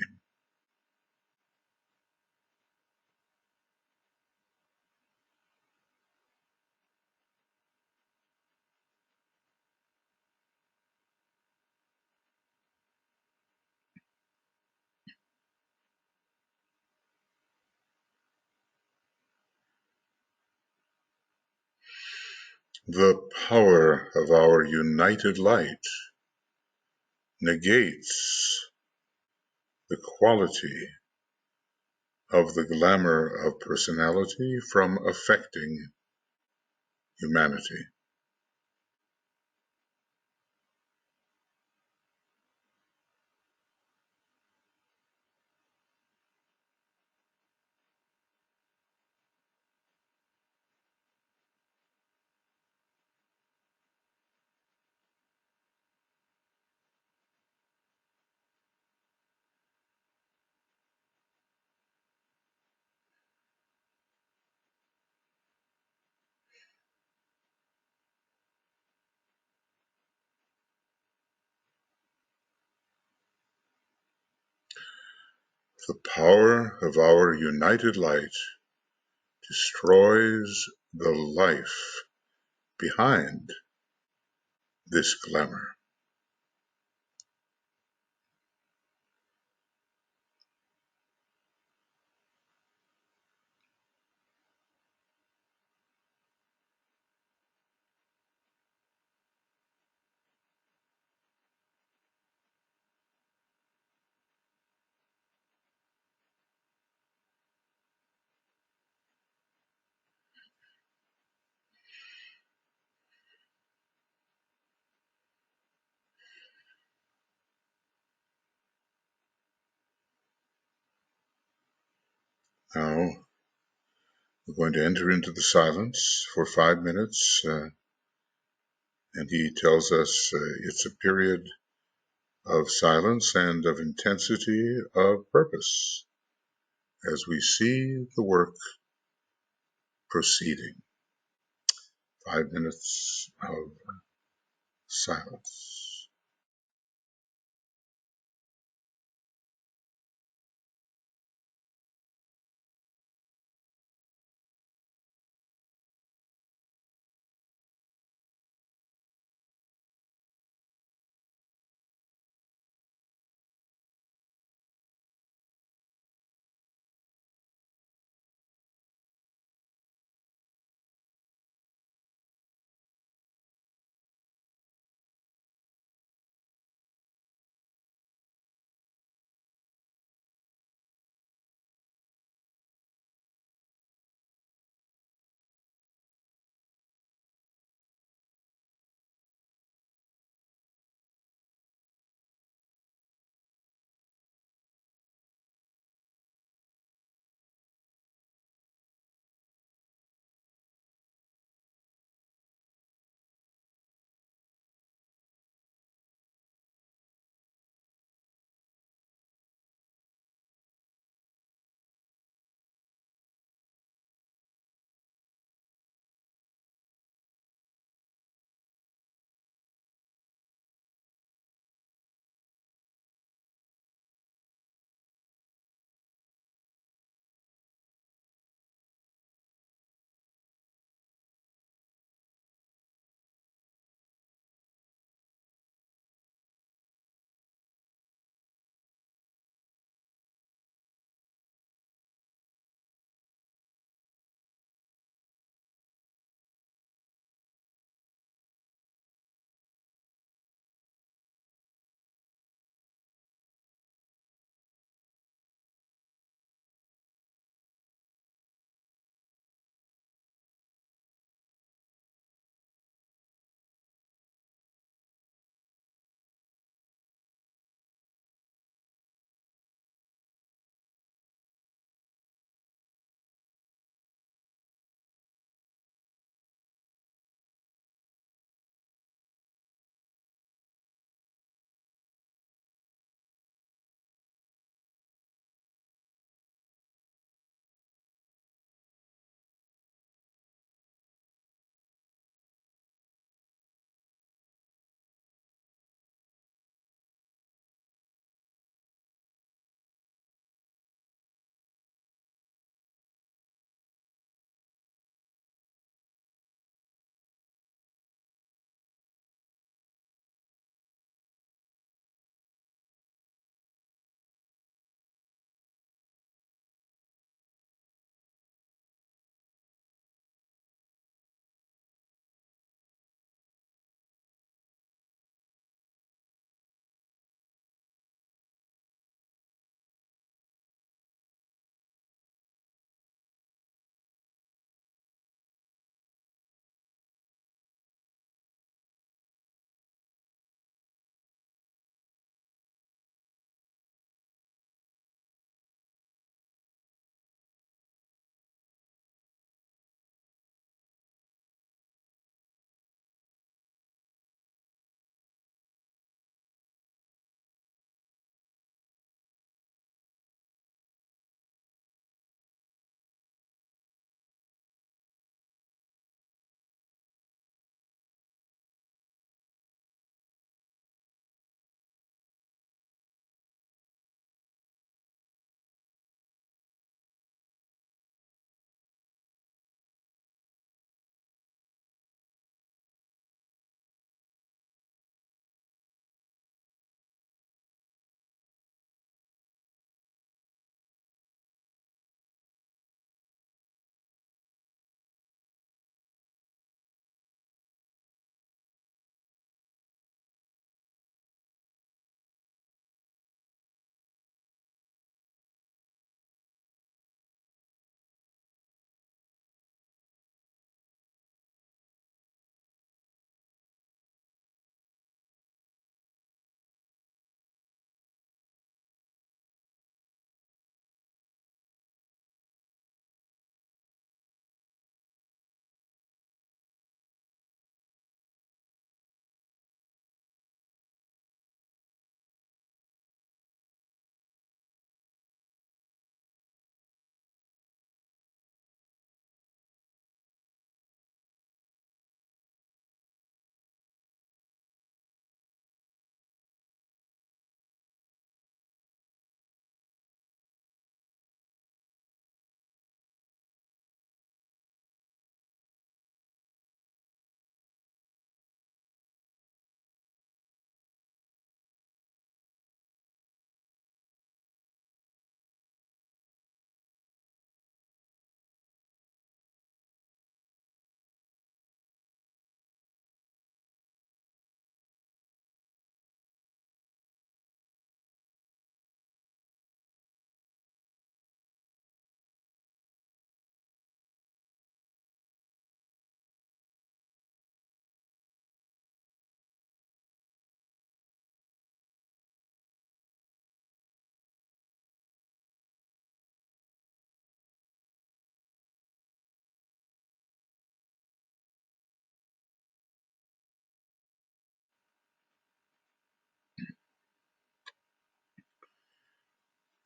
Speaker 1: The power of our united light negates the quality of the glamour of personality from affecting humanity. The power of our united light destroys the life behind this glamour. Now, we're going to enter into the silence for 5 minutes, and he tells us it's a period of silence and of intensity of purpose as we see the work proceeding. 5 minutes of silence.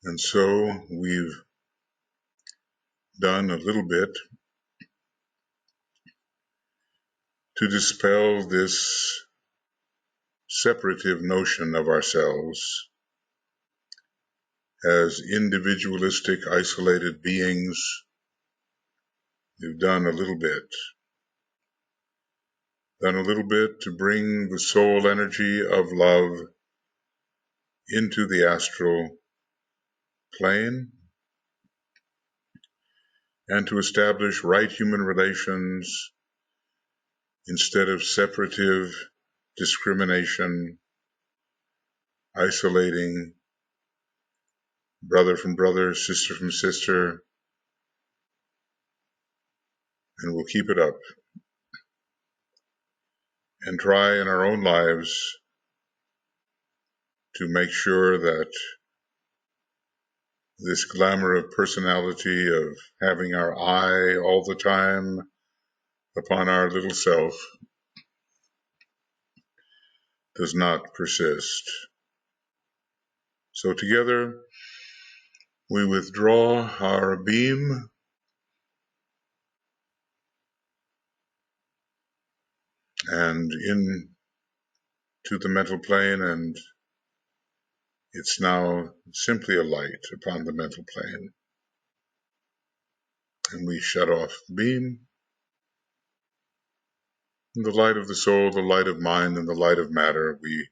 Speaker 1: And so we've done a little bit to dispel this separative notion of ourselves as individualistic, isolated beings. We've done a little bit to bring the soul energy of love into the astral plane and to establish right human relations instead of separative discrimination, isolating brother from brother, sister from sister, and we'll keep it up and try in our own lives to make sure that this glamour of personality, of having our eye all the time upon our little self, does not persist. So together we withdraw our beam and into the mental plane, and it's now simply a light upon the mental plane. And we shut off the beam. In the light of the soul, the light of mind, and the light of matter, we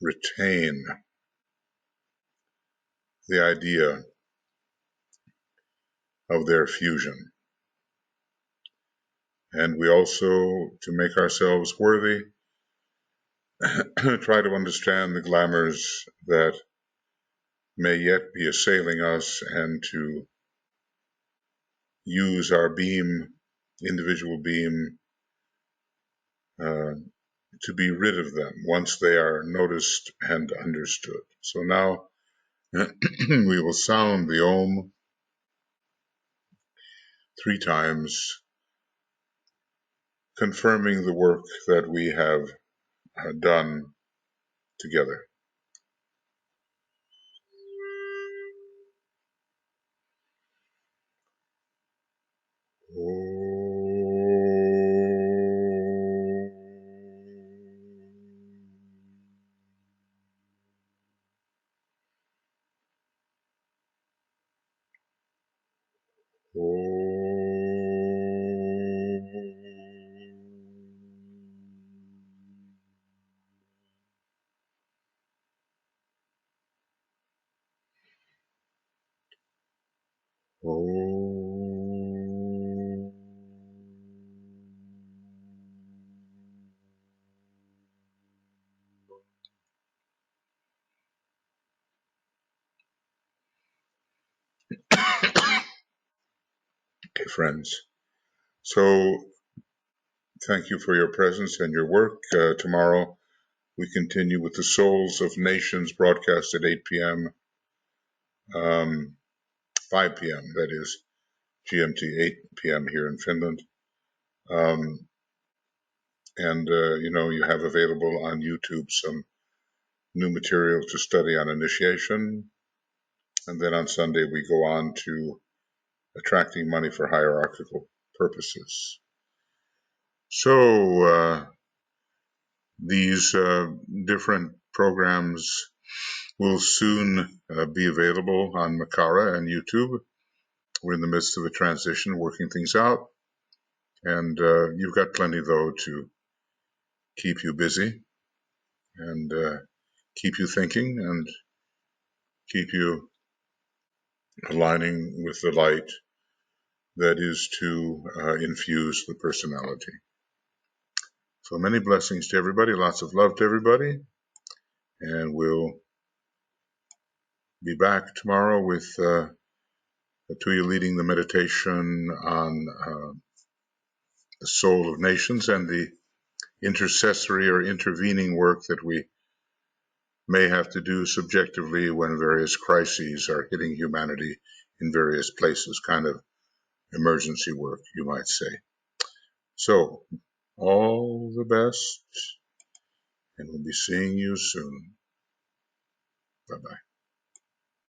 Speaker 1: retain the idea of their fusion. And we also, to make ourselves worthy, try to understand the glamours that may yet be assailing us and to use our beam, individual beam, to be rid of them once they are noticed and understood. So now we will sound the Om 3 times, confirming the work that we have done together. Okay, friends. So thank you for your presence and your work. Tomorrow we continue with the Souls of Nations broadcast at 8 p.m., 5 p.m., that is, GMT, 8 p.m. here in Finland. You have available on YouTube some new material to study on initiation. And then on Sunday, we go on to attracting money for hierarchical purposes. So these different programs will soon be available on Makara and YouTube. We're in the midst of a transition, working things out. And you've got plenty, though, to keep you busy and keep you thinking and keep you aligning with the light that is to infuse the personality. So many blessings to everybody, lots of love to everybody, and we'll be back tomorrow with Tuija leading the meditation on the soul of nations and the intercessory or intervening work that we may have to do subjectively when various crises are hitting humanity in various places, kind of emergency work, you might say. So, all the best, and we'll be seeing you soon. Bye-bye.